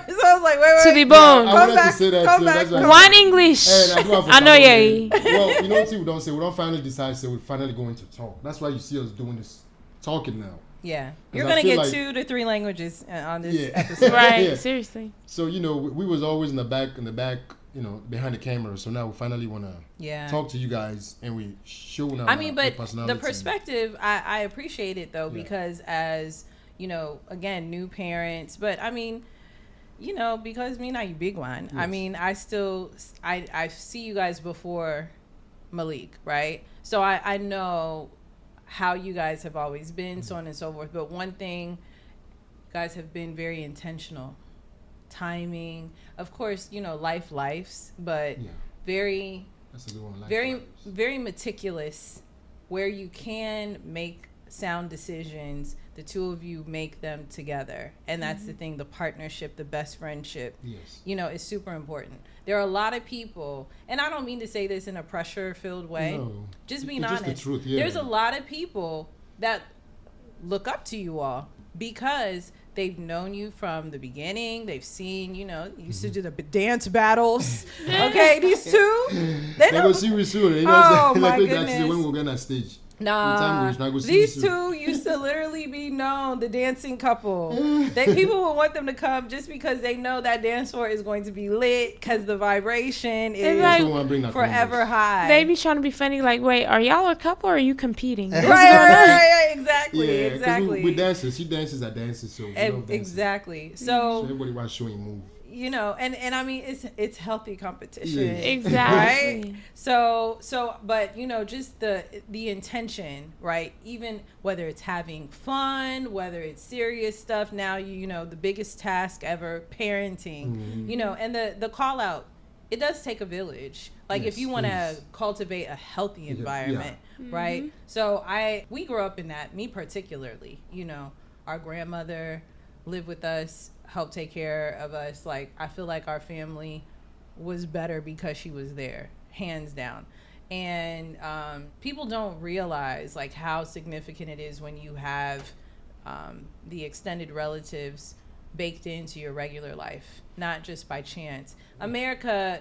Speaker 3: So I was like, wait.
Speaker 1: To the bone.
Speaker 2: I wanted to say that, too. That's
Speaker 1: One English. I know, yeah.
Speaker 2: Well, you know what we don't say? We don't finally decide, so we finally going to talk. That's why you see us doing this, talking now.
Speaker 3: Yeah, you're
Speaker 2: 'Cause I
Speaker 3: gonna
Speaker 2: feel
Speaker 3: get
Speaker 2: like-
Speaker 3: 2 to 3 languages on this
Speaker 2: Yeah.
Speaker 3: episode.
Speaker 1: Right.
Speaker 2: Yeah.
Speaker 1: Seriously.
Speaker 2: So we was always in the back, behind the camera. So now we finally want to
Speaker 3: Yeah.
Speaker 2: talk to you guys, and we show now.
Speaker 3: I mean, but the
Speaker 2: personality.
Speaker 3: perspective, I appreciate it though,
Speaker 2: Yeah.
Speaker 3: because as again, new parents, but I mean, because me not you big one. I
Speaker 2: Yes.
Speaker 3: mean, I see you guys before Malik, right? So I know how you guys have always been, so on and so forth. But one thing, you guys have been very intentional. Timing, of course, lifes, but
Speaker 2: Yeah.
Speaker 3: very,
Speaker 2: That's a good one.
Speaker 3: very meticulous, where you can make sound decisions. The two of you make them together, and that's the thing. The partnership, the best friendship,
Speaker 2: Yes.
Speaker 3: is super important. There are a lot of people, and I don't mean to say this in a pressure-filled way.
Speaker 2: No.
Speaker 3: Just being
Speaker 2: It's
Speaker 3: honest.
Speaker 2: just the truth, yeah.
Speaker 3: There's a lot of people that look up to you all because they've known you from the beginning. They've seen, you used to do the dance battles. Okay, these two,
Speaker 2: They go serious soon.
Speaker 3: Oh, my
Speaker 2: like
Speaker 3: goodness.
Speaker 2: when we get on stage.
Speaker 3: Nah,
Speaker 2: Time goes,
Speaker 3: these
Speaker 2: serious
Speaker 3: two used to literally be known, the dancing couple. People would want them to come just because they know that dance floor is going to be lit because the vibration is
Speaker 1: like-
Speaker 2: So I wanna bring that
Speaker 3: forever
Speaker 2: numbers.
Speaker 3: high.
Speaker 1: They be trying to be funny, like, wait, are y'all a couple or are you competing?
Speaker 3: right, exactly,
Speaker 2: Yeah, 'cause
Speaker 3: exactly.
Speaker 2: we dances. She dances at dances, so we love dancing.
Speaker 3: Exactly.
Speaker 2: So
Speaker 3: So,
Speaker 2: everybody wants showing move.
Speaker 3: and I mean, it's healthy competition.
Speaker 2: Yeah.
Speaker 1: Exactly.
Speaker 3: Right? So, but just the intention, right? Even whether it's having fun, whether it's serious stuff. Now, the biggest task ever, parenting. And the call out. It does take a village. Like if
Speaker 2: Yes,
Speaker 3: you want to
Speaker 2: yes.
Speaker 3: cultivate a healthy environment, right? So we grew up in that. Me particularly, our grandmother lived with us, helped take care of us. Like I feel like our family was better because she was there, hands down. And people don't realize like how significant it is when you have the extended relatives baked into your regular life, not just by chance. America,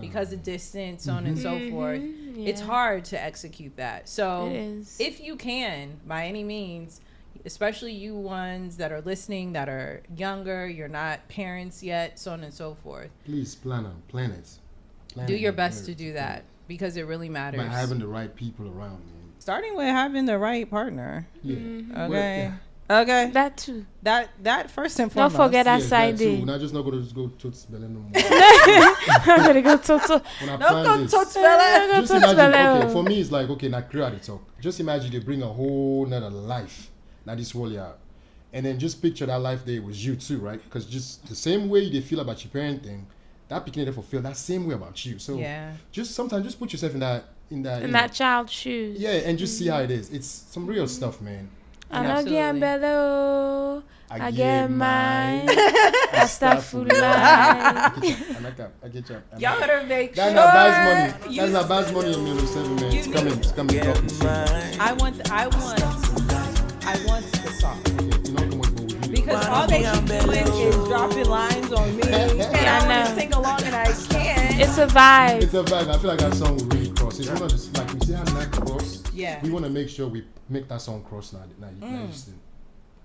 Speaker 3: because of distance, so on and so forth, it's
Speaker 1: Yeah.
Speaker 3: hard to execute that. So
Speaker 1: It is.
Speaker 3: if you can, by any means, especially you ones that are listening, that are younger, you're not parents yet, so on and so forth,
Speaker 2: Please plan it. Plan
Speaker 3: do
Speaker 2: it,
Speaker 3: your
Speaker 2: plan
Speaker 3: best
Speaker 2: it,
Speaker 3: to do
Speaker 2: plan
Speaker 3: that
Speaker 2: it.
Speaker 3: because it really matters.
Speaker 2: By having the right people around, man.
Speaker 3: Starting with having the right partner.
Speaker 2: Yeah.
Speaker 3: Okay.
Speaker 2: Well, yeah.
Speaker 3: Okay.
Speaker 1: That too.
Speaker 3: That first and
Speaker 1: Don't
Speaker 3: foremost.
Speaker 1: forget that
Speaker 2: Yes,
Speaker 1: side
Speaker 2: that too.
Speaker 1: day.
Speaker 2: Not just not gonna just go toots belly no more.
Speaker 1: I'm gonna go to.
Speaker 2: When I
Speaker 3: No,
Speaker 2: plan
Speaker 3: go
Speaker 2: this,
Speaker 3: touch Bella.
Speaker 2: just imagine. Okay, for me it's like okay, now create talk. Just imagine they bring a whole nother life. Now this world yeah, and then just picture that life there was you too, right? Because just the same way they feel about your parenting, that beginning to fulfill that same way about you. So
Speaker 3: Yeah.
Speaker 2: just sometimes just put yourself in that
Speaker 1: In that child's shoes.
Speaker 2: yeah, and just see how it is. It's some real stuff, man.
Speaker 1: I know
Speaker 3: Absolutely.
Speaker 1: Gambello. I get mine.
Speaker 2: I get you.
Speaker 3: Y'all better make
Speaker 2: That's
Speaker 3: sure.
Speaker 2: not bad money.
Speaker 3: you-
Speaker 2: That's not bad money in middle 7 man. It's
Speaker 3: you
Speaker 2: coming. It's coming. Talking.
Speaker 3: I want the song.
Speaker 2: You know come on, go with me.
Speaker 3: Because all they keep doing is dropping lines on me, and I want to
Speaker 1: know.
Speaker 3: sing along, and I can't.
Speaker 1: It's a vibe.
Speaker 2: It's a vibe. I feel like that song will really cross. It's one of the like we see how that cross.
Speaker 3: Yeah.
Speaker 2: We want to make sure we make that song cross now.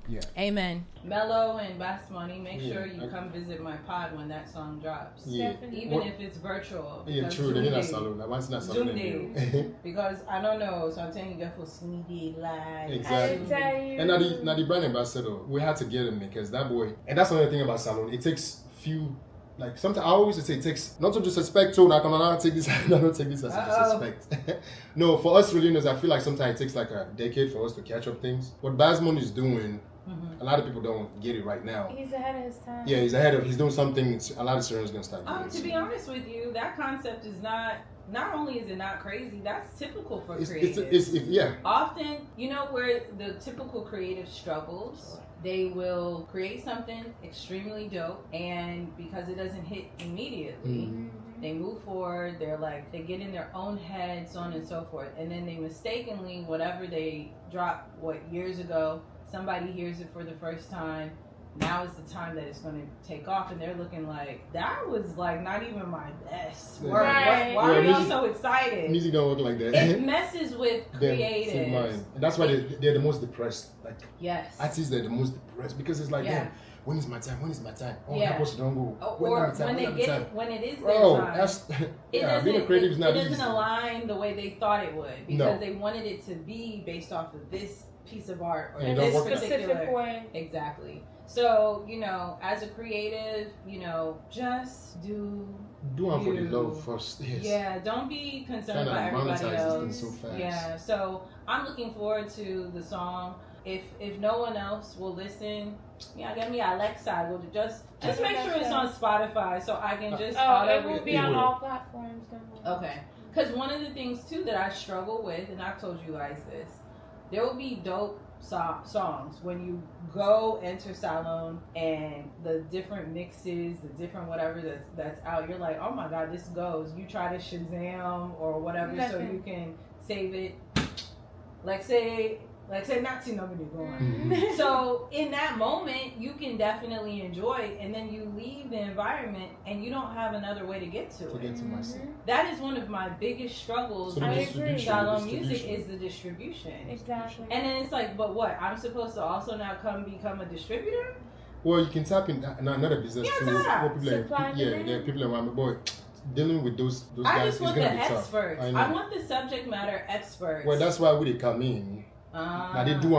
Speaker 2: Yeah.
Speaker 3: Amen. Mello and Basmani, make
Speaker 2: Yeah.
Speaker 3: sure you come visit my pod when that song drops.
Speaker 2: Yeah.
Speaker 3: Even if it's virtual.
Speaker 2: Yeah,
Speaker 3: because
Speaker 2: true. They
Speaker 3: Zoom
Speaker 2: need that
Speaker 3: day.
Speaker 2: salon. That one's not
Speaker 3: Zoom
Speaker 2: salon.
Speaker 3: day. Because I don't know, so I'm telling you, get for Sneedy live.
Speaker 2: Exactly. And now the brand ambassador, we had to get him because that boy. And that's another thing about salon. It takes few. Like sometimes I always say it takes not to disrespect too. Like I'm not take this. I don't take this as a disrespect. No, for us Leoneans, I feel like sometimes it takes like a decade for us to catch up things. What Basmon is doing, a lot of people don't get it right now.
Speaker 1: He's ahead of his time.
Speaker 2: Yeah, he's doing something. A lot of Syrians gonna start doing.
Speaker 3: To be honest with you, that concept is not only is it not crazy, that's typical for
Speaker 2: It's
Speaker 3: creatives.
Speaker 2: yeah.
Speaker 3: Often, where the typical creative struggles, they will create something extremely dope, and because it doesn't hit immediately, they move forward, they get in their own head, so on and so forth, and then they mistakenly, whatever they dropped, years ago, somebody hears it for the first time, now is the time that it's going to take off, and they're looking like, that was like not even my best work.
Speaker 1: Right.
Speaker 3: Why are y'all so excited?
Speaker 2: Music don't work like that.
Speaker 3: It messes with creatives.
Speaker 2: And that's why they're the most depressed. Like,
Speaker 3: yes,
Speaker 2: artists, they're the most depressed because it's like, damn, when is my time? When is my time? Oh,
Speaker 3: yeah.
Speaker 2: That person don't go.
Speaker 3: Or when they get it, when it is their time.
Speaker 2: That's, being a
Speaker 3: it
Speaker 2: creative is not
Speaker 3: doesn't
Speaker 2: easy.
Speaker 3: align the way they thought it would because they wanted it to be based off of this piece of art or
Speaker 1: in
Speaker 3: this
Speaker 1: a specific way.
Speaker 3: Exactly. So, as a creative, just do
Speaker 2: one for the love first. Yes.
Speaker 3: Yeah, don't be concerned about everybody else.
Speaker 2: So fast.
Speaker 3: Yeah, so I'm looking forward to the song. If no one else will listen, get me Alexa. Will just make sure it's on Spotify so I can just.
Speaker 1: It will be on all platforms.
Speaker 3: Okay, because one of the things too that I struggle with, and I've told you guys this, there will be dope songs when you go enter Salon and the different mixes, the different whatever that's out. You're like, oh my god, this goes. You try to Shazam or whatever so you can save it. Like say not nobody going. So in that moment, you can definitely enjoy it, and then you leave the environment, and you don't have another way to get to it.
Speaker 2: Get to myself.
Speaker 3: That is one of my biggest struggles with Salon music is the distribution.
Speaker 1: Exactly.
Speaker 3: And then it's like, but what? I'm supposed to also now become a distributor?
Speaker 2: Well, you can tap in another business too. There are people around, boy. Dealing with those guys is going to be tough.
Speaker 3: I want the subject matter experts.
Speaker 2: Well, that's why we come in. Now they do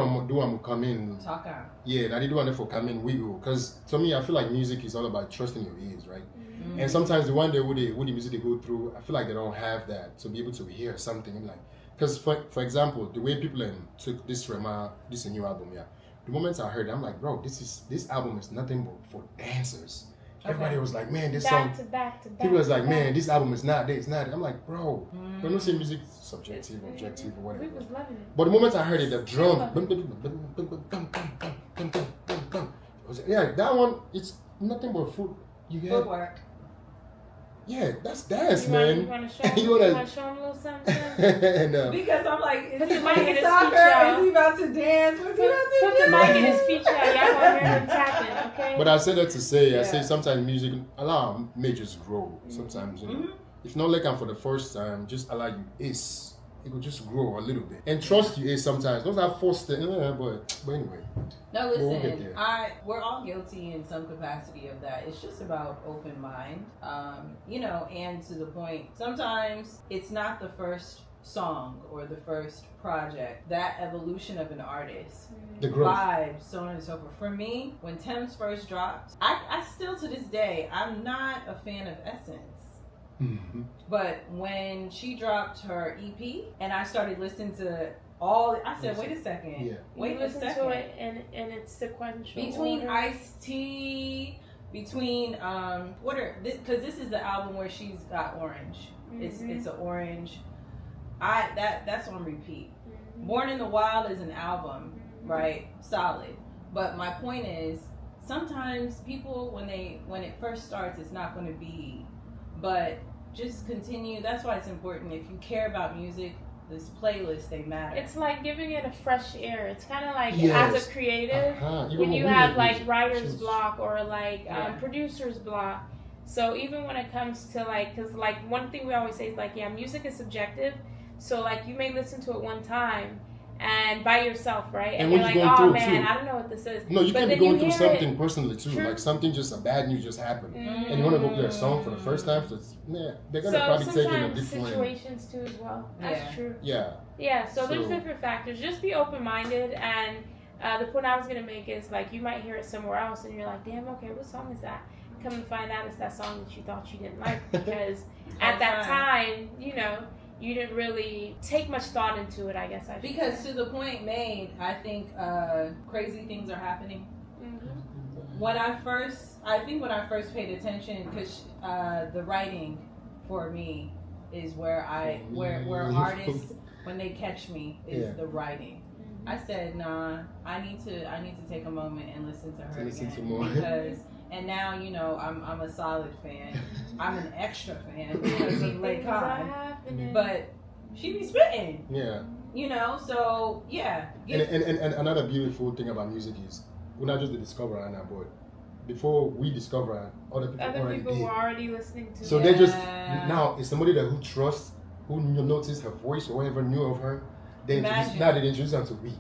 Speaker 2: come in.
Speaker 3: Talk out.
Speaker 2: Yeah, now they do want for come in. We will, because to me, I feel like music is all about trusting your ears, right? Mm-hmm. And sometimes the one day with the music they go through, I feel like they don't have that to be able to hear something like. Because for example, the way people took this a new album, the moment I heard it, I'm like, bro, this album is nothing but for dancers. Everybody was like, man, this song.
Speaker 1: Back to back.
Speaker 2: People was like, man, this album is not this, not it. I'm like, bro, we're not saying music subjective, objective, or whatever.
Speaker 1: We was loving it.
Speaker 2: But the moment I heard it, the drum, that one, it's nothing but
Speaker 3: footwork.
Speaker 2: Yeah, that's dance, man.
Speaker 1: You want to show him a little something?
Speaker 2: No.
Speaker 3: Because I'm like, is he
Speaker 1: playing
Speaker 3: soccer? Is he about to dance? What's he about to do?
Speaker 1: Put the mic in his feet, y'all gonna hear him tapping, okay?
Speaker 2: But I said that to say, I say sometimes music, allow may just grow. Sometimes, if not like for the first time, just allow you it will just grow a little bit. And trust you sometimes. Those are forced but anyway.
Speaker 3: No, listen, we're all guilty in some capacity of that. It's just about open mind. And to the point, sometimes it's not the first song or the first project, that evolution of an artist,
Speaker 2: the growth,
Speaker 3: vibes, so on and so forth. For me, when Thames first dropped, I still to this day, I'm not a fan of Essence.
Speaker 2: Mm-hmm.
Speaker 3: But when she dropped her EP and I started listening to I said, wait a second.
Speaker 1: Yeah. Wait a second. To it and it's sequential.
Speaker 3: Between Ice-T, between because this is the album where she's got orange. Mm-hmm. It's an orange. That's on repeat. Mm-hmm. Born in the Wild is an album, right? Solid. But my point is, sometimes people when it first starts, it's not going to be. But just continue. That's why it's important. If you care about music, this playlist, they matter.
Speaker 1: It's like giving it a fresh air. It's kind of like as a creative, when you have like writer's block or like producer's block. So even when it comes to because one thing we always say is music is subjective. So like you may listen to it one time and by yourself, right? And you're like, oh man, I don't know what this is.
Speaker 2: No, you can be going through something personally too. True. Like something a bad news just happened. Mm-hmm. And you want to go play a song for the first time, so they're going to probably take in a different
Speaker 1: situations too as well. That's true.
Speaker 2: Yeah.
Speaker 1: Yeah, so there's different factors. Just be open-minded, and the point I was going to make is you might hear it somewhere else and you're like, damn, okay, what song is that? Come and find out it's that song that you thought you didn't like because at that time, you didn't really take much thought into it, I guess.
Speaker 3: Because to the point made, I think crazy things are happening. Mm-hmm. When I first paid attention, because the writing for me is where artists, when they catch me, is the writing. Mm-hmm. I said, nah, I need to take a moment and listen to her again because. And now, I'm a solid fan. I'm an extra fan because of Lake Khan. But she be spitting.
Speaker 2: Yeah.
Speaker 3: So, yeah.
Speaker 2: And another beautiful thing about music is we're not just the discoverer now, but before we discover, other people
Speaker 1: Other
Speaker 2: already
Speaker 1: people
Speaker 2: did.
Speaker 1: were already listening to
Speaker 2: So
Speaker 1: it.
Speaker 2: they just now it's somebody that who trusts, who noticed her voice or whoever knew of her. They now they introduce them to we.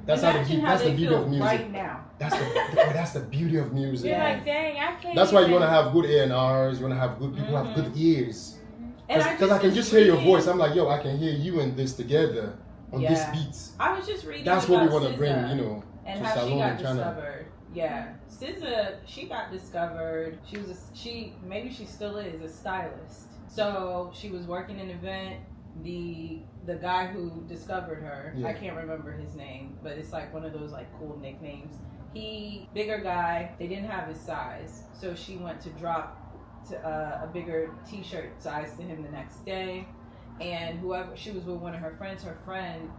Speaker 2: That's
Speaker 3: Imagine
Speaker 2: how the
Speaker 3: how
Speaker 2: that's
Speaker 3: they
Speaker 2: the beauty
Speaker 3: feel
Speaker 2: of music.
Speaker 3: right now.
Speaker 2: That's the beauty of music.
Speaker 1: You're like, dang, I can't.
Speaker 2: That's why you
Speaker 1: even-
Speaker 2: want to have good A&Rs. You want to have good people who have good ears.
Speaker 3: And
Speaker 2: Because I can just hear your voice. I'm like, yo, I can hear you and this together on this beat.
Speaker 3: I was just reading.
Speaker 2: That's what we
Speaker 3: about
Speaker 2: want to bring,
Speaker 3: SZA
Speaker 2: you know,
Speaker 3: and
Speaker 2: to
Speaker 3: how she
Speaker 2: Salon
Speaker 3: got
Speaker 2: and China.
Speaker 3: discovered. Yeah, SZA, she got discovered. Maybe she still is a stylist. So she was working an event. The guy who discovered her, I can't remember his name, but it's like one of those like cool nicknames. Bigger guy. They didn't have his size, so she went to drop to a bigger T-shirt size to him the next day. And whoever she was with, one of her friends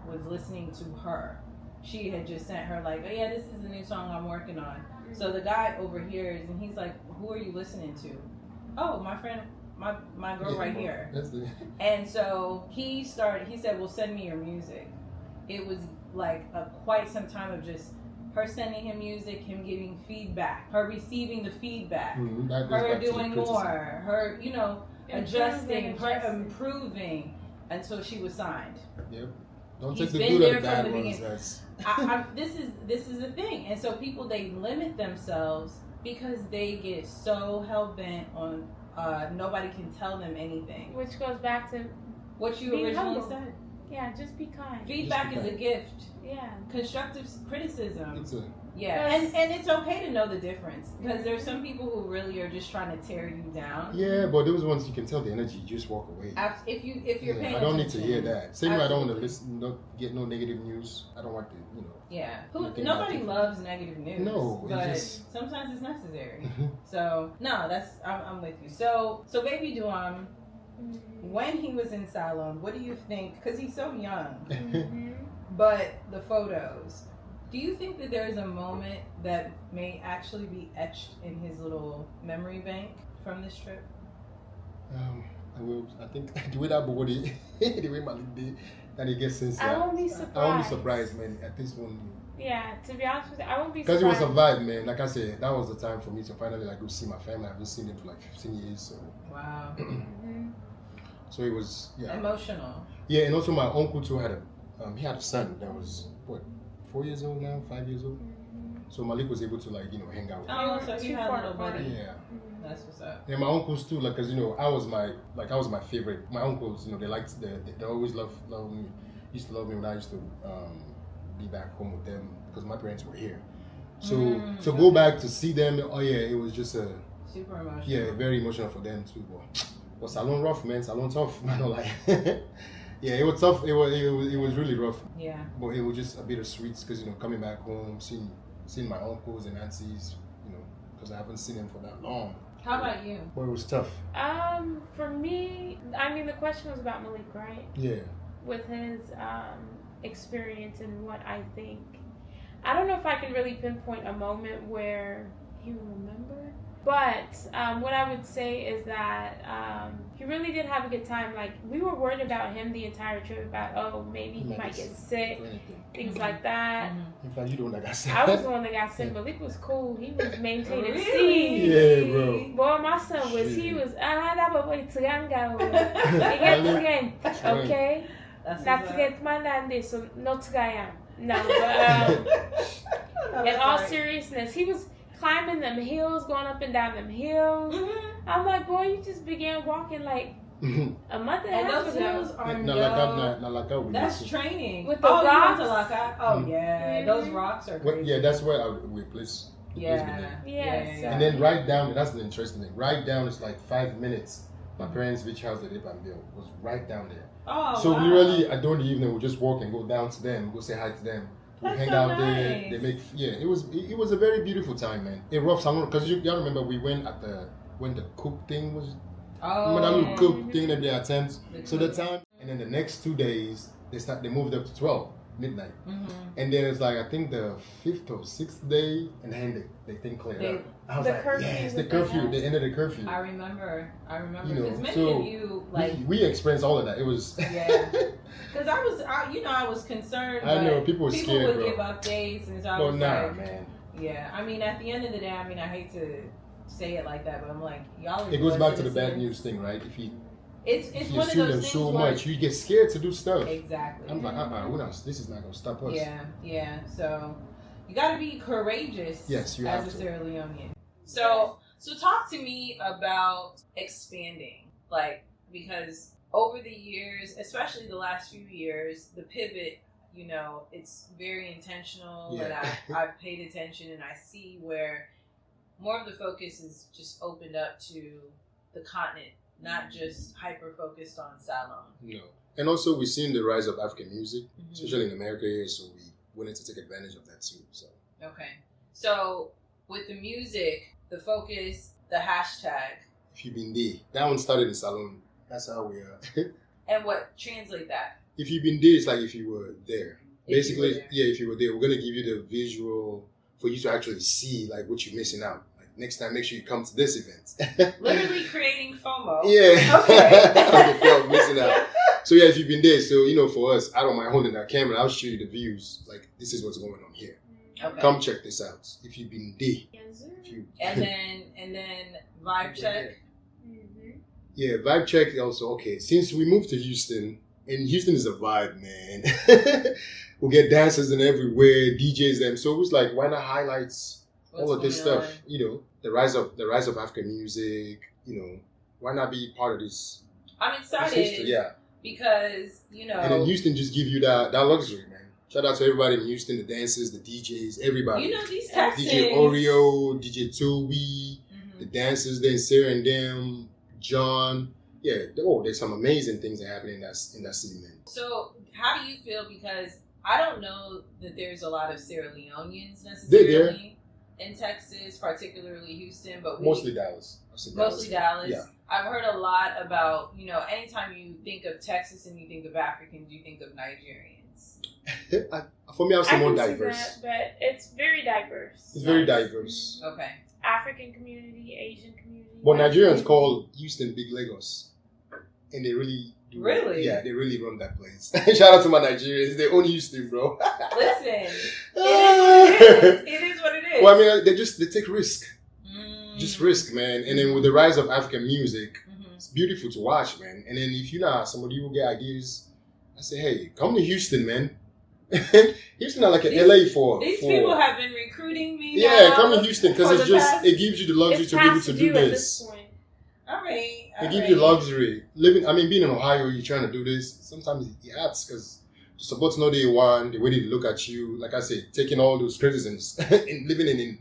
Speaker 3: was listening to her. She had just sent her like, oh yeah, this is the new song I'm working on. So the guy overhears and he's like, who are you listening to? Oh, my friend, my girl right here. And so he said, well, send me your music. It was like quite some time of just her sending him music, him giving feedback, her receiving the feedback, her doing more, her, you know, adjusting, her improving until she was signed.
Speaker 2: Yep. Don't
Speaker 3: He's
Speaker 2: take the
Speaker 3: been
Speaker 2: good
Speaker 3: there
Speaker 2: or the
Speaker 3: from
Speaker 2: bad
Speaker 3: the
Speaker 2: ones.
Speaker 3: beginning. This is the thing, and so people, they limit themselves because they get so hell bent on nobody can tell them anything.
Speaker 1: Which goes back to
Speaker 3: what you
Speaker 1: being
Speaker 3: originally
Speaker 1: humble.
Speaker 3: said.
Speaker 1: Yeah, just be kind.
Speaker 3: Feedback is a gift.
Speaker 1: Yeah.
Speaker 3: Constructive criticism.
Speaker 2: It's a
Speaker 3: and it's okay to know the difference, because there's some people who really are just trying to tear you down.
Speaker 2: Yeah, but those ones you can tell the energy. You just walk away.
Speaker 3: If you're paying
Speaker 2: I don't need
Speaker 3: attention.
Speaker 2: to hear that. Same way I don't want to listen, get no negative news. I don't want to, you know.
Speaker 3: Yeah.
Speaker 2: Looking
Speaker 3: Nobody
Speaker 2: at it.
Speaker 3: loves negative news.
Speaker 2: No, it
Speaker 3: but
Speaker 2: just-
Speaker 3: sometimes it's necessary. So no, I'm with you. So baby DoAm, when he was in Salon, what do you think? Because he's so young, but the photos. Do you think that there is a moment that may actually be etched in his little memory bank from this trip?
Speaker 2: I think the way that body, the way Malik did, and he gets sincere.
Speaker 1: I won't be surprised.
Speaker 2: I won't be surprised, man. At this one.
Speaker 1: Yeah, to be honest with you, I won't be
Speaker 2: Because
Speaker 1: surprised.
Speaker 2: it was a vibe, man. Like I said, that was the time for me to finally like go see my family. I haven't seen them for like 15 years, so.
Speaker 3: Wow.
Speaker 2: So it was
Speaker 3: Emotional.
Speaker 2: Yeah, and also my uncle too had he had a son that was what 4 years old now, 5 years old. So Malik was able to like hang out with him.
Speaker 3: Oh, so he had a little buddy.
Speaker 2: Yeah.
Speaker 3: That's what's up.
Speaker 2: And my uncles too, like, cause I was my favorite. My uncles, they liked they always loved me. Used to love me when I used to be back home with them because my parents were here. So to go back to see them, it was just
Speaker 3: super emotional.
Speaker 2: Yeah, very emotional for them too. But Salon rough, man. Salon tough, man. Like, yeah, it was tough. It was really rough.
Speaker 3: Yeah.
Speaker 2: But it was just a bit of sweets because coming back home, seeing my uncles and aunties, because I haven't seen them for that long.
Speaker 3: How about you?
Speaker 2: Well, it was tough.
Speaker 1: For me, I mean, the question was about Malik, right?
Speaker 2: Yeah.
Speaker 1: With his experience and what I think. I don't know if I can really pinpoint a moment where he will remember. But what I would say is that he really did have a good time. Like, we were worried about him the entire trip about, maybe he might get sick, things like that.
Speaker 2: In fact, you the one that got sick.
Speaker 1: I was the one that got sick. Malik was cool. He was maintaining
Speaker 3: Really?
Speaker 1: steam.
Speaker 2: Yeah, bro.
Speaker 1: Boy, my son was, he was, that boy, okay? That's get my name, so not Gayam. No, but in all seriousness, he was climbing them hills, going up and down them hills. I'm like, boy, you just began walking like a month and a half
Speaker 3: those
Speaker 1: ago.
Speaker 3: hills are that's training.
Speaker 1: With the
Speaker 3: rocks?
Speaker 1: rocks?
Speaker 3: Yeah, those rocks are crazy.
Speaker 2: Yeah, that's where we place.
Speaker 1: Yeah.
Speaker 2: And then right down, that's the interesting thing. Right down is like 5 minutes. My parents' beach house that they built was right down there.
Speaker 3: Oh,
Speaker 2: so
Speaker 3: wow.
Speaker 2: literally, during the evening, we'll just walk and go down to them, go say hi to them. We hang out there. They make it was a very beautiful time, man. It rough summer because y'all remember we went at when the cook thing was. Remember that little cook thing that they attend. So the time, and then the next 2 days they moved up to 12 midnight, and then it's like I think the 5th or 6th day, and then they think cleared up. I was like, yes, the curfew. They ended the curfew.
Speaker 3: I remember because many
Speaker 2: so
Speaker 3: of you like
Speaker 2: we experienced all of that. It was
Speaker 3: because I was concerned.
Speaker 2: I know people were
Speaker 3: people
Speaker 2: scared,
Speaker 3: would
Speaker 2: bro.
Speaker 3: give updates, and so I
Speaker 2: Well,
Speaker 3: was
Speaker 2: nah,
Speaker 3: like,
Speaker 2: man.
Speaker 3: Yeah. I mean, at the end of the day, I mean, I hate to say it like that, but I'm like, y'all are
Speaker 2: It goes back to the
Speaker 3: citizens.
Speaker 2: bad news thing, right? If you
Speaker 3: One of
Speaker 2: assume
Speaker 3: those
Speaker 2: them
Speaker 3: things
Speaker 2: so
Speaker 3: where-
Speaker 2: much, you get scared to do stuff.
Speaker 3: Exactly.
Speaker 2: I'm like, what else? This is not gonna stop us.
Speaker 3: Yeah. So you got to be courageous.
Speaker 2: Yes, you
Speaker 3: as
Speaker 2: have
Speaker 3: a
Speaker 2: to.
Speaker 3: Sierra Leonean. So talk to me about expanding, like, because over the years, especially the last few years, the pivot, you know, it's very intentional, and I've paid attention, and I see where more of the focus is just opened up to the continent, not just hyper focused on Salon.
Speaker 2: No. And also, we've seen the rise of African music, especially in America here, so we wanted to take advantage of that too. So.
Speaker 3: Okay. So with the music, the focus, the hashtag.
Speaker 2: If you've been there, that one started in Salon. That's how we are.
Speaker 3: And what translate that?
Speaker 2: If you've been there, it's like if you were there.
Speaker 3: If you were
Speaker 2: Basically,
Speaker 3: there.
Speaker 2: yeah, if you were there, we're gonna give you the visual for you to actually see like what you're missing out. Like next time, make sure you come to this event.
Speaker 3: Literally creating FOMO.
Speaker 2: Yeah.
Speaker 3: Okay.
Speaker 2: You felt missing out. So yeah, if you've been there, so you know, for us, I don't mind holding that camera. I'll show you the views. Like this is what's going on here.
Speaker 3: Okay.
Speaker 2: Come check this out. If you've been there,
Speaker 1: Yes, sir.
Speaker 2: if you
Speaker 3: And then vibe check.
Speaker 2: yeah, vibe check also. Okay, since we moved to Houston, and Houston is a vibe, man. We'll get dancers and everywhere, DJs them. So it was like, why not highlights all of this
Speaker 3: going
Speaker 2: stuff? You know, the rise of African music. You know, why not be part of this?
Speaker 3: I'm
Speaker 2: this
Speaker 3: excited.
Speaker 2: history? Yeah.
Speaker 3: Because, you know,
Speaker 2: And then Houston just give you that luxury, man. Shout out to everybody in Houston, the dancers, the DJs, everybody.
Speaker 3: you know these Texans.
Speaker 2: DJ Oreo, DJ Toby, the dancers, then Sarah and them, John. Yeah, there's some amazing things that happen in that city, man.
Speaker 3: So how do you feel? Because I don't know that there's a lot of Sierra Leoneans necessarily in Texas, particularly Houston, but
Speaker 2: Mostly Dallas. I've said
Speaker 3: mostly Dallas.
Speaker 2: Yeah.
Speaker 3: I've heard a lot about, you know, anytime you think of Texas and you think of Africans, you think of Nigerians.
Speaker 2: For me, I was
Speaker 1: I
Speaker 2: more
Speaker 1: can see
Speaker 2: diverse.
Speaker 1: that, but it's very diverse.
Speaker 2: It's very diverse.
Speaker 3: Okay.
Speaker 1: African community, Asian community.
Speaker 2: But Nigerians call Houston Big Lagos. And they really do.
Speaker 3: Really?
Speaker 2: Yeah, they really run that place. Shout out to my Nigerians. They own Houston, bro.
Speaker 3: Listen, it is what it is.
Speaker 2: Well, I mean, they take risk.
Speaker 3: Mm.
Speaker 2: Just risk, man. And then with the rise of African music,
Speaker 3: Mhm.
Speaker 2: it's beautiful to watch, man. And then if you're not somebody who get ideas, I say, hey, come to Houston, man. Houston are like an LA for
Speaker 3: These people have been recruiting me.
Speaker 2: yeah,
Speaker 3: now
Speaker 2: come to Houston
Speaker 3: for
Speaker 2: because
Speaker 3: the
Speaker 2: it gives you the luxury
Speaker 1: It's
Speaker 2: to be able
Speaker 1: past
Speaker 2: to
Speaker 1: due
Speaker 2: do
Speaker 1: at
Speaker 2: this.
Speaker 1: point.
Speaker 3: All right.
Speaker 2: It gives you luxury. Being in Ohio, you're trying to do this. Sometimes it hurts because the support's not the one, the way they look at you. Like I said, taking all those criticisms and living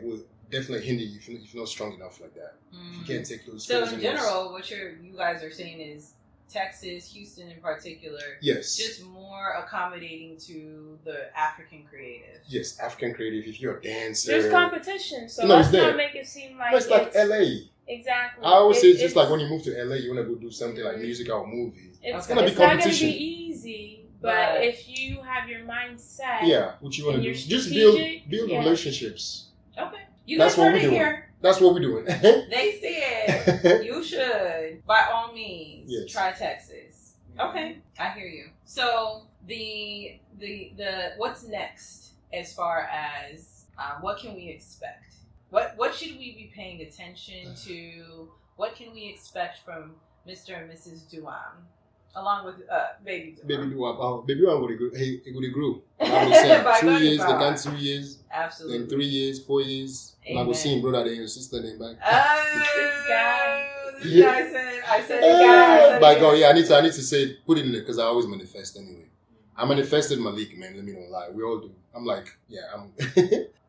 Speaker 2: will definitely hinder you if you're not strong enough like that. If you can't take those
Speaker 3: So in
Speaker 2: criticisms.
Speaker 3: general, what you guys are saying is Texas, Houston in particular,
Speaker 2: Yes.
Speaker 3: just more accommodating to the African creative.
Speaker 2: Yes, African creative. If you're a dancer.
Speaker 1: There's competition, so
Speaker 2: No, it's
Speaker 1: let's
Speaker 2: there.
Speaker 1: not make it seem like
Speaker 2: No, it's like LA.
Speaker 1: Exactly.
Speaker 2: I always say it's just like when you move to LA, you want to go do something like music or movie.
Speaker 1: It's,
Speaker 3: gonna be
Speaker 1: it's not going to
Speaker 2: competition.
Speaker 1: be easy, but
Speaker 3: Right.
Speaker 1: if you have your mind set,
Speaker 2: Yeah, what you want to
Speaker 1: And
Speaker 2: do.
Speaker 1: you're
Speaker 2: Just build
Speaker 1: strategic, yeah.
Speaker 2: relationships.
Speaker 3: Okay. You
Speaker 2: That's
Speaker 3: guys
Speaker 2: what
Speaker 3: heard
Speaker 2: we're
Speaker 3: it
Speaker 2: doing.
Speaker 3: here.
Speaker 2: That's what we're doing.
Speaker 3: They said you should, by all means,
Speaker 2: Yes.
Speaker 3: try Texas. Okay, I hear you. So the what's next as far as what can we expect? What should we be paying attention to? What can we expect from Mr. and Mrs. DoAm, along with Baby DoAm?
Speaker 2: Baby one would grow. Hey, it would grow.
Speaker 3: By
Speaker 2: I
Speaker 3: going
Speaker 2: 2 years, they
Speaker 3: far.
Speaker 2: done 2 years,
Speaker 3: Absolutely.
Speaker 2: then 3 years, 4 years. I
Speaker 3: Amen.
Speaker 2: go see him brother and sister then back.
Speaker 3: This
Speaker 1: guy.
Speaker 3: guy said, I said the guy.
Speaker 2: By God, yeah, I need to say put it in there because I always manifest anyway. I manifested Malik, man. Let me not lie. We all do. I'm like, yeah, I'm.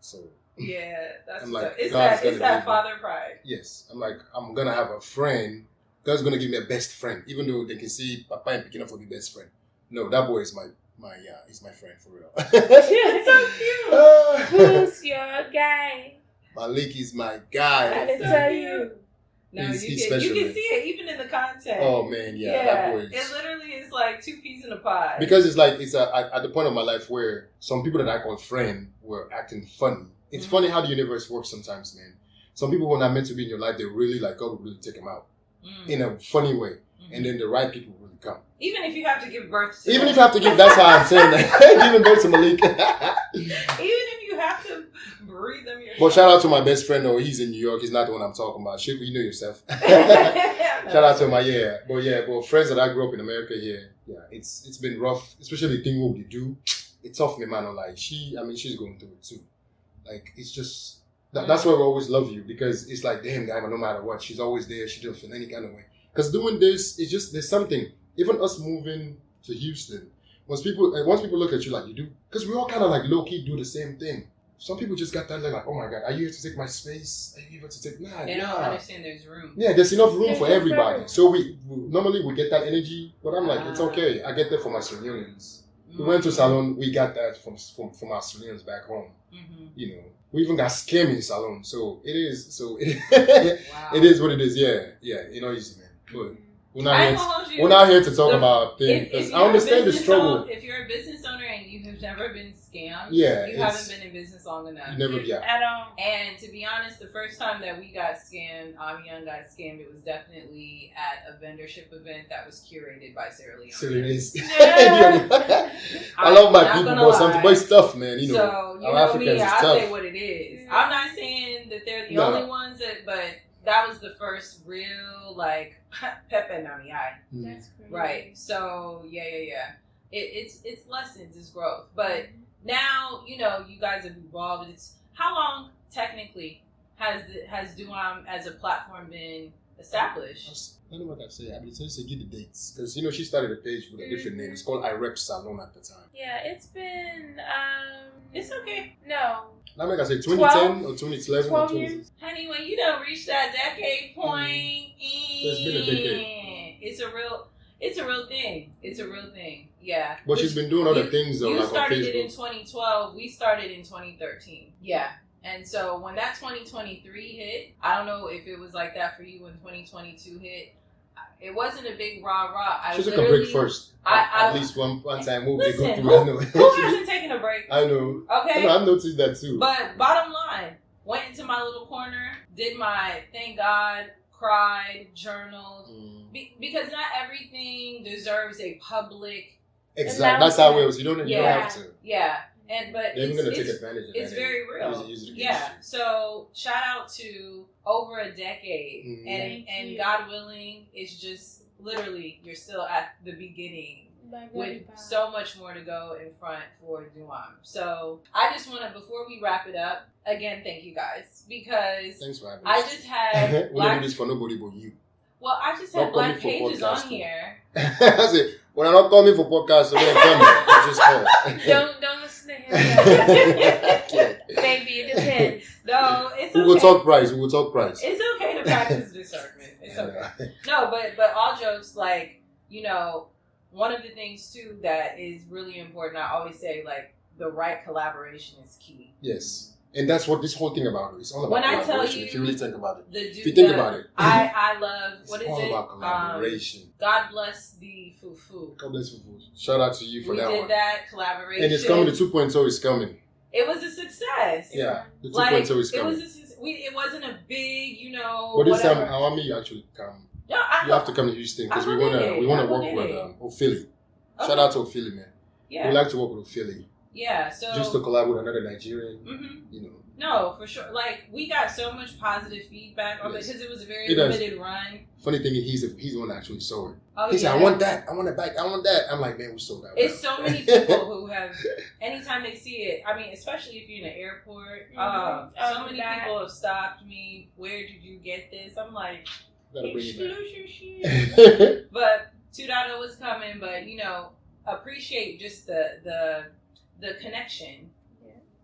Speaker 2: So
Speaker 3: Yeah, that's
Speaker 2: I'm like,
Speaker 3: it's
Speaker 2: God's
Speaker 3: that
Speaker 2: gonna give me-
Speaker 3: father pride.
Speaker 2: yes, I'm like, I'm gonna have a friend. God's gonna give me a best friend, even though they can see Papa and picking up for the best friend. No, that boy is my he's my friend for real.
Speaker 3: It's so cute.
Speaker 1: who's your guy?
Speaker 2: Malik is my guy.
Speaker 1: I didn't
Speaker 3: so
Speaker 1: tell
Speaker 3: cute.
Speaker 1: you.
Speaker 3: No,
Speaker 2: He's
Speaker 3: you
Speaker 2: special,
Speaker 3: can
Speaker 2: man.
Speaker 3: see it even in the content.
Speaker 2: Oh man, yeah, that boy is.
Speaker 3: It literally is like two peas in a pod.
Speaker 2: Because it's like at the point of my life where some people that I call friend were acting funny. It's funny how the universe works sometimes, man. Some people who are not meant to be in your life, they really like God will really take them out in a funny way, and then the right people will really come.
Speaker 3: Even if you have to give birth to
Speaker 2: Even if you have to give, that's how I'm saying that. Giving birth to Malik.
Speaker 3: even if you have to
Speaker 2: But shout out to my best friend, though. He's in New York. He's not the one I'm talking about. Shit, you know yourself. Shout out to my, but friends that I grew up in America, it's been rough, especially the thing what we do. It's tough, me man. Like she's going through it too. Like it's just that's why we always love you, because it's like, damn, guy, no matter what, she's always there. She don't feel any kind of way. Because doing this, it's just there's something. Even us moving to Houston, once people look at you like you do, because we all kind of like low key do the same thing. Some people just got that like, oh my God, are you here to take my space? Are you here to take? Nah,
Speaker 3: they don't understand there's room.
Speaker 2: Yeah, there's enough room for everybody. So we normally get that energy, but I'm like, it's okay. I get that from my Sierra Leoneans. We went to Salon, we got that from our Sierra Leoneans back home. Mm-hmm. You know, we even got scammed in Salon. So it is what it is. Yeah, you know, easy, man. But we're not here to talk about things, because I understand the struggle.
Speaker 3: If you're a business owner and you have never been scammed, you haven't been in business long enough.
Speaker 2: You never,
Speaker 1: at all.
Speaker 3: And to be honest, the first time that we got scammed, Young got scammed, it was definitely at a vendorship event that was curated by Sierra Leoneans.
Speaker 2: I love my people, but it's tough, man. You know,
Speaker 3: so, you know me, I say what it is. Yeah. I'm not saying that they're the only ones but that was the first real, like, Pepe Nami.
Speaker 1: That's crazy.
Speaker 3: Right. So, It's lessons, it's growth. But now, you know, you guys have evolved. How long, technically, has DoAm as a platform been established?
Speaker 2: I don't know what I say. I mean, it's to give the dates. Because, you know, she started a page with a different name. It's called I Rep Salon at the time.
Speaker 1: Yeah, it's been,
Speaker 3: it's okay.
Speaker 1: No.
Speaker 2: Not like I say 2010 or 2011
Speaker 1: 12
Speaker 2: or 20.
Speaker 1: years.
Speaker 3: Honey, when you don't reach that decade point,
Speaker 2: it's been a decade.
Speaker 3: It's a real thing. It's a real thing. Yeah.
Speaker 2: But she's been doing other things though.
Speaker 3: You
Speaker 2: like
Speaker 3: started
Speaker 2: on Facebook.
Speaker 3: It in 2012. We started in 2013. Yeah. And so when that 2023 hit, I don't know if it was like that for you when 2022 hit. It wasn't a big rah-rah.
Speaker 2: She took a break first. At least one time. We'll go through. I know.
Speaker 3: Who hasn't taken a break?
Speaker 2: I know.
Speaker 3: Okay.
Speaker 2: I've noticed that too.
Speaker 3: But bottom line, went into my little corner, did my thank God, cried, journaled. Because not everything deserves a public.
Speaker 2: Exactly. That's how it was. You don't have to.
Speaker 3: Yeah. But
Speaker 2: they're going to take advantage of that.
Speaker 3: It's very real. Yeah. So shout out to over a decade, and God willing, it's just literally you're still at the beginning with so much more to go in front for DoAm. So I just want to, before we wrap it up, again, thank you guys, because
Speaker 2: thanks for having
Speaker 3: I just had
Speaker 2: we don't do this for nobody but you.
Speaker 3: Well, I just had black pages on here.
Speaker 2: I said, when I'm not coming for podcasts, so they're coming. I just call.
Speaker 1: Don't listen to him. Baby, it depends.
Speaker 3: No, it's okay.
Speaker 2: We will talk price.
Speaker 3: It's okay to practice discernment. It's okay. No, but all jokes, like, you know, one of the things too that is really important, I always say, like, the right collaboration is key.
Speaker 2: Yes. And that's what this whole thing about is. All about collaboration. When I tell you, if you really think about it. If you think about it.
Speaker 3: I love, what is it?
Speaker 2: It's all about collaboration.
Speaker 3: God bless the fufu.
Speaker 2: God bless fufu. Shout out to you for that one.
Speaker 3: We did that, collaboration.
Speaker 2: And it's coming, the 2.0 is coming.
Speaker 3: It was a success.
Speaker 2: Yeah, the 2.0 is coming.
Speaker 3: It wasn't a big, you know,
Speaker 2: but this time, I want me to actually come.
Speaker 3: No,
Speaker 2: you have to come to Houston because we wanna work with Ophélie. Okay. Shout out to Ophélie, man. Yeah. We like to work with Ophélie.
Speaker 3: Yeah, so
Speaker 2: just to collab with another Nigerian, you know.
Speaker 3: No, for sure. Like, we got so much positive feedback on it because it was a very limited run.
Speaker 2: Funny thing is, he's the one that actually saw it.
Speaker 3: Oh,
Speaker 2: he said, "I want that. I want it back. I want that." I'm like, "Man, we sold that."
Speaker 3: It's so many people who have, anytime they see it. I mean, especially if you're in an airport. So many people have stopped me. Where did you get this? I'm like, exclusion. But 2.0 was coming. But you know, appreciate just the connection.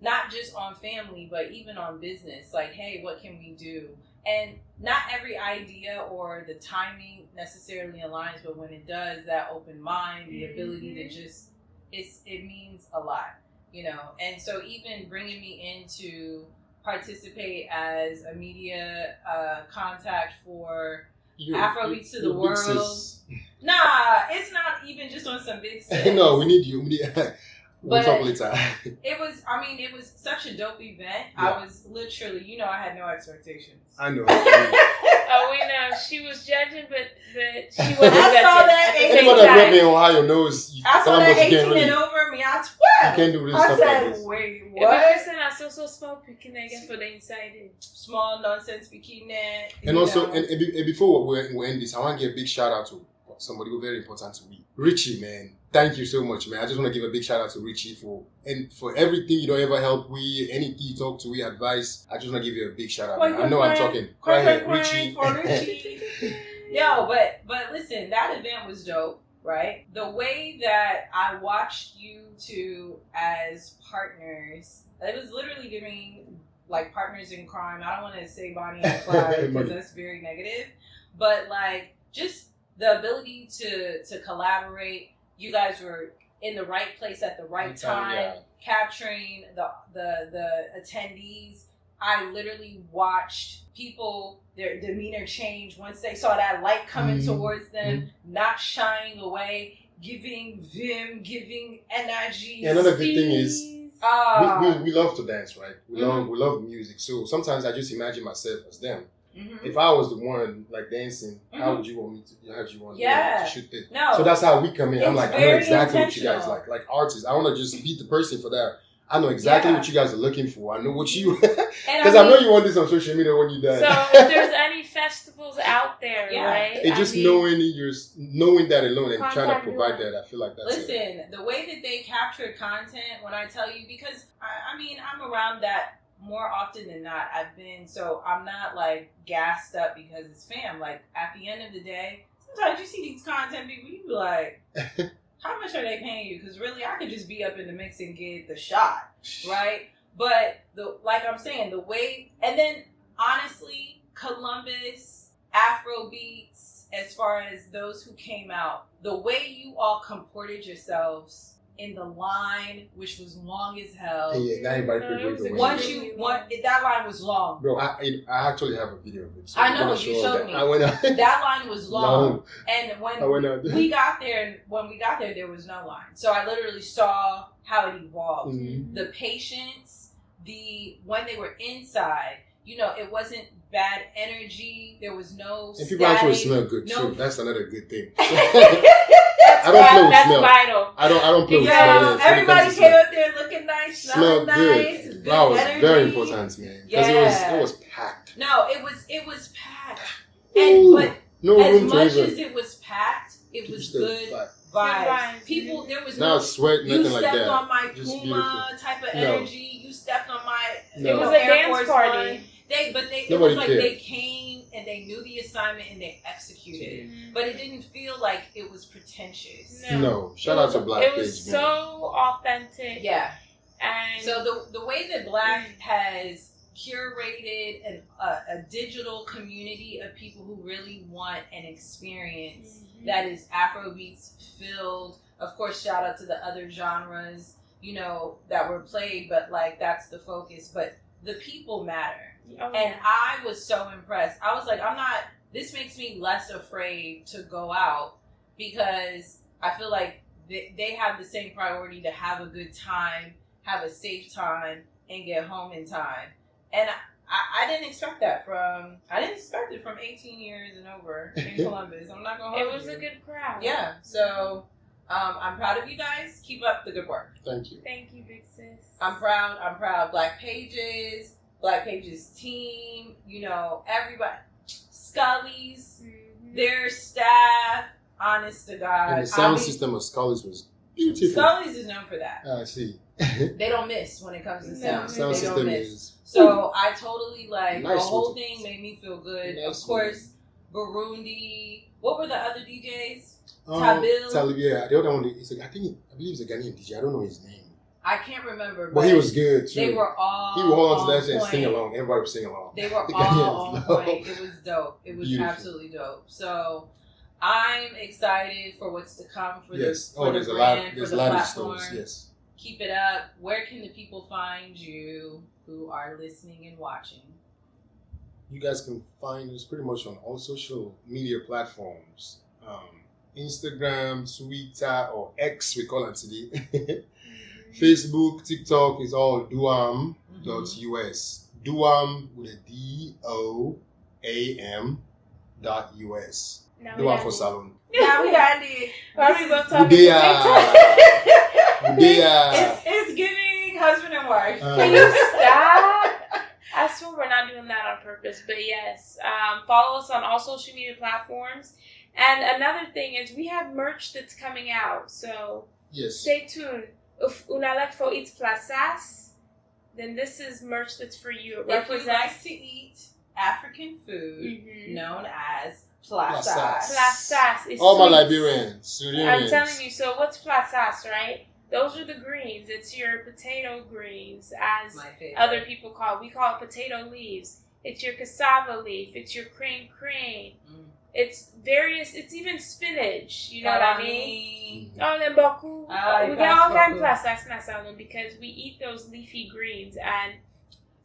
Speaker 3: Not just on family, but even on business. Like, hey, what can we do? And not every idea or the timing necessarily aligns, but when it does, that open mind, the ability to just, it means a lot, you know? And so even bringing me in to participate as a media contact for Afrobeats to the world. Nah, it's not even just on some big sets.
Speaker 2: No, we need you. We'll talk later.
Speaker 3: It was such a dope event. Yeah. I was literally, you know, I had no expectations.
Speaker 2: I know.
Speaker 1: Oh, we know. She was judging, but she wasn't judging.
Speaker 3: I saw that.
Speaker 2: Anyone that grew up in Ohio knows.
Speaker 3: I saw that 18 and over heard me. I swear.
Speaker 2: You can't do this
Speaker 3: I
Speaker 2: stuff
Speaker 3: said,
Speaker 2: like this.
Speaker 3: wait,
Speaker 1: If
Speaker 3: what?
Speaker 1: person are so small picking again for the inside.
Speaker 3: Small nonsense bikini.
Speaker 2: And also, and before we end this, I want to give a big shout out to somebody who very important to me. Richie, man. Thank you so much, man. I just want to give a big shout out to Richie for everything you don't ever help we, anything you talk to, we advice. I just want to give you a big shout out. Man. I know I'm talking. Cry ahead, Richie.
Speaker 3: For Richie. Yo, but listen, that event was dope, right? The way that I watched you two as partners, it was literally giving like partners in crime. I don't want to say Bonnie and Clyde because that's very negative, but like just the ability to collaborate. You guys were in the right place at the right time, capturing the attendees. I literally watched people, their demeanor change once they saw that light coming towards them, not shying away, giving vim, giving energy.
Speaker 2: And another good thing is, we love to dance, right? We love music. So sometimes I just imagine myself as them. Mm-hmm. If I was the one like dancing, how would you want me to? How would you want me to shoot this? No. So that's how we come in. I'm like, I know exactly what you guys like. Like artists, I want to just beat the person for that. I know exactly what you guys are looking for. I know what you, because I know you want this on social media when you're done.
Speaker 1: So if there's any festivals out there, right?
Speaker 2: It's just knowing that alone and trying to provide that. I feel like that's
Speaker 3: Listen, the way that they capture content, when I tell you, because I mean, I'm around that more often than not. So I'm not like gassed up because it's fam. Like at the end of the day, sometimes you see these content people, you be like, how much are they paying you? Because really, I could just be up in the mix and get the shot, right? But like I'm saying, the way, and then honestly, Columbus, Afrobeats, as far as those who came out, the way you all comported yourselves in the line, which was long as hell.
Speaker 2: Yeah, everybody
Speaker 3: that line was long.
Speaker 2: Bro, I actually have a video of it. So
Speaker 3: I know, you showed me. That line was long. And when we got there, there was no line. So I literally saw how it evolved. Mm-hmm. The patience, when they were inside, it wasn't bad energy. There was no
Speaker 2: and people actually smell good too. That's another good thing.
Speaker 1: I don't play with smell. Vital.
Speaker 2: I don't play with smell.
Speaker 3: Everybody came up there looking nice, smelling nice.
Speaker 2: Good. That was very important, man. Because it was packed.
Speaker 3: No, it was packed. But as much as it was packed, it was good vibes. People, there was
Speaker 2: no sweat, nothing like that.
Speaker 3: You stepped on my Puma type of energy. You stepped on my.
Speaker 1: It was a dance party.
Speaker 3: It was like they came and they knew the assignment and they executed. Mm-hmm. But it didn't feel like it was pretentious.
Speaker 2: No. Shout out to Black Page.
Speaker 1: It was so authentic.
Speaker 3: Yeah.
Speaker 1: And
Speaker 3: so the way that Black has curated a digital community of people who really want an experience that is Afrobeats filled. Of course, shout out to the other genres, that were played, but like that's the focus. But the people matter. Oh, and I was so impressed. I was like, this makes me less afraid to go out because I feel like they have the same priority to have a good time, have a safe time, and get home in time. And I didn't expect that from 18 years and over in Columbus. I'm not going to hold
Speaker 1: you. It was a good crowd.
Speaker 3: Yeah. So I'm proud of you guys. Keep up the good work.
Speaker 2: Thank you.
Speaker 1: Thank you, big sis.
Speaker 3: I'm proud. Black Pages team, everybody, Scully's, their staff, honest to God.
Speaker 2: And the sound system of Scully's was beautiful.
Speaker 3: Scully's is known for that.
Speaker 2: I see.
Speaker 3: They don't miss when it comes to sound.
Speaker 2: Sound system is.
Speaker 3: So I totally
Speaker 2: nice
Speaker 3: the whole thing made me feel good. Nice. Of course, Burundi. What were the other DJs?
Speaker 2: Talib, yeah. The other one, I believe it's a Ghanaian DJ. I don't know his name.
Speaker 3: I can't remember.
Speaker 2: But he was good too.
Speaker 3: They were all.
Speaker 2: He would hold on to that shit and sing along. Everybody was singing along.
Speaker 3: They were all on point. It was dope. It was beautiful. Absolutely dope. So I'm excited for what's to come for this.
Speaker 2: There's a lot of stories. Yes.
Speaker 3: Keep it up. Where can the people find you who are listening and watching?
Speaker 2: You guys can find us pretty much on all social media platforms. Instagram, Twitter, or X, we call it today. Facebook, TikTok is all DoAm.us. DoAm with a DoAm.us. DoAm for Salon.
Speaker 3: Now we got it.
Speaker 1: Why we gonna talk Can you stop? I swear we're not doing that on purpose. But yes, follow us on all social media platforms. And another thing is we have merch that's coming out. So stay tuned. If unalek for eats plazas, then this is merch that's for you. It
Speaker 3: If you
Speaker 1: represents
Speaker 3: like to eat African food known as plazas.
Speaker 1: plazas. It's
Speaker 2: All my
Speaker 1: sweets.
Speaker 2: Liberians,
Speaker 1: I'm
Speaker 2: Syrians.
Speaker 1: telling you. So what's plazas, right? Those are the greens. It's your potato greens, as
Speaker 3: My favorite.
Speaker 1: other people call it. We call it potato leaves. It's your cassava leaf. It's your crane. It's various. It's even spinach. You know what I mean? Oh, then beaucoup. We get all kinds of plazas in Salon because we eat those leafy greens. And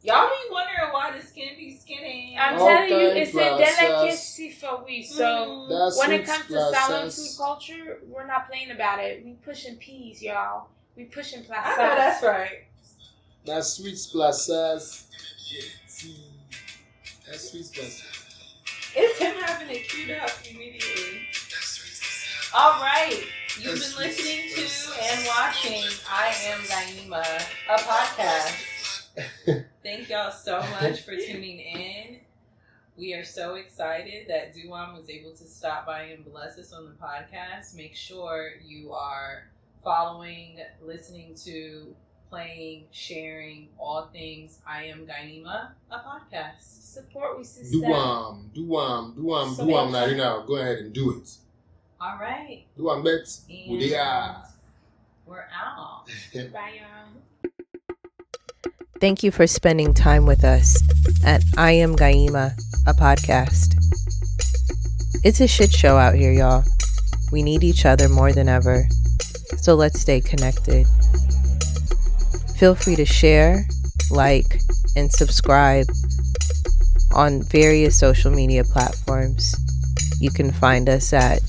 Speaker 3: Y'all be wondering why the skin be skinny.
Speaker 1: I'm
Speaker 2: All
Speaker 1: telling you,
Speaker 2: kinds
Speaker 1: it's a
Speaker 2: plazas.
Speaker 1: delicacy for we. So
Speaker 2: That's
Speaker 1: when it
Speaker 2: sweet
Speaker 1: comes to Salon food
Speaker 2: plazas.
Speaker 1: culture, we're not playing about it. We pushing peas, y'all. We pushing
Speaker 3: I know
Speaker 1: plazas.
Speaker 3: that's right.
Speaker 2: That's sweet plazas. That's sweet plazas.
Speaker 3: It's him having it queued up immediately. All right. You've been listening to and watching I Am Gayima, a podcast. Thank y'all so much for tuning in. We are so excited that DoAm was able to stop by and bless us on the podcast. Make sure you are following, listening to, playing, sharing all things I Am Gayima, a podcast.
Speaker 1: Support we sister.
Speaker 2: DoAm. Now, go ahead and do it.
Speaker 3: All right.
Speaker 2: DoAm bet.
Speaker 3: And we're out.
Speaker 1: Bye, y'all.
Speaker 4: Thank you for spending time with us at I Am Gayima, a podcast. It's a shit show out here, y'all. We need each other more than ever, so let's stay connected. Feel free to share, like, and subscribe on various social media platforms. You can find us at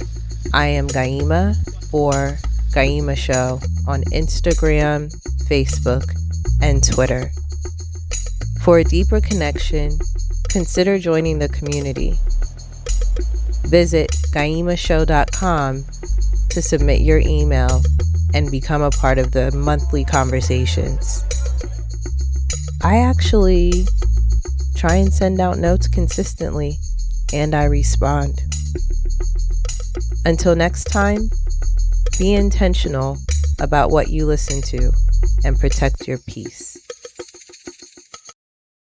Speaker 4: I Am Gayima or Gayima Show on Instagram, Facebook, and Twitter. For a deeper connection, consider joining the community. Visit GayimaShow.com to submit your email and become a part of the monthly conversations. I actually try and send out notes consistently, and I respond. Until next time, be intentional about what you listen to and protect your peace.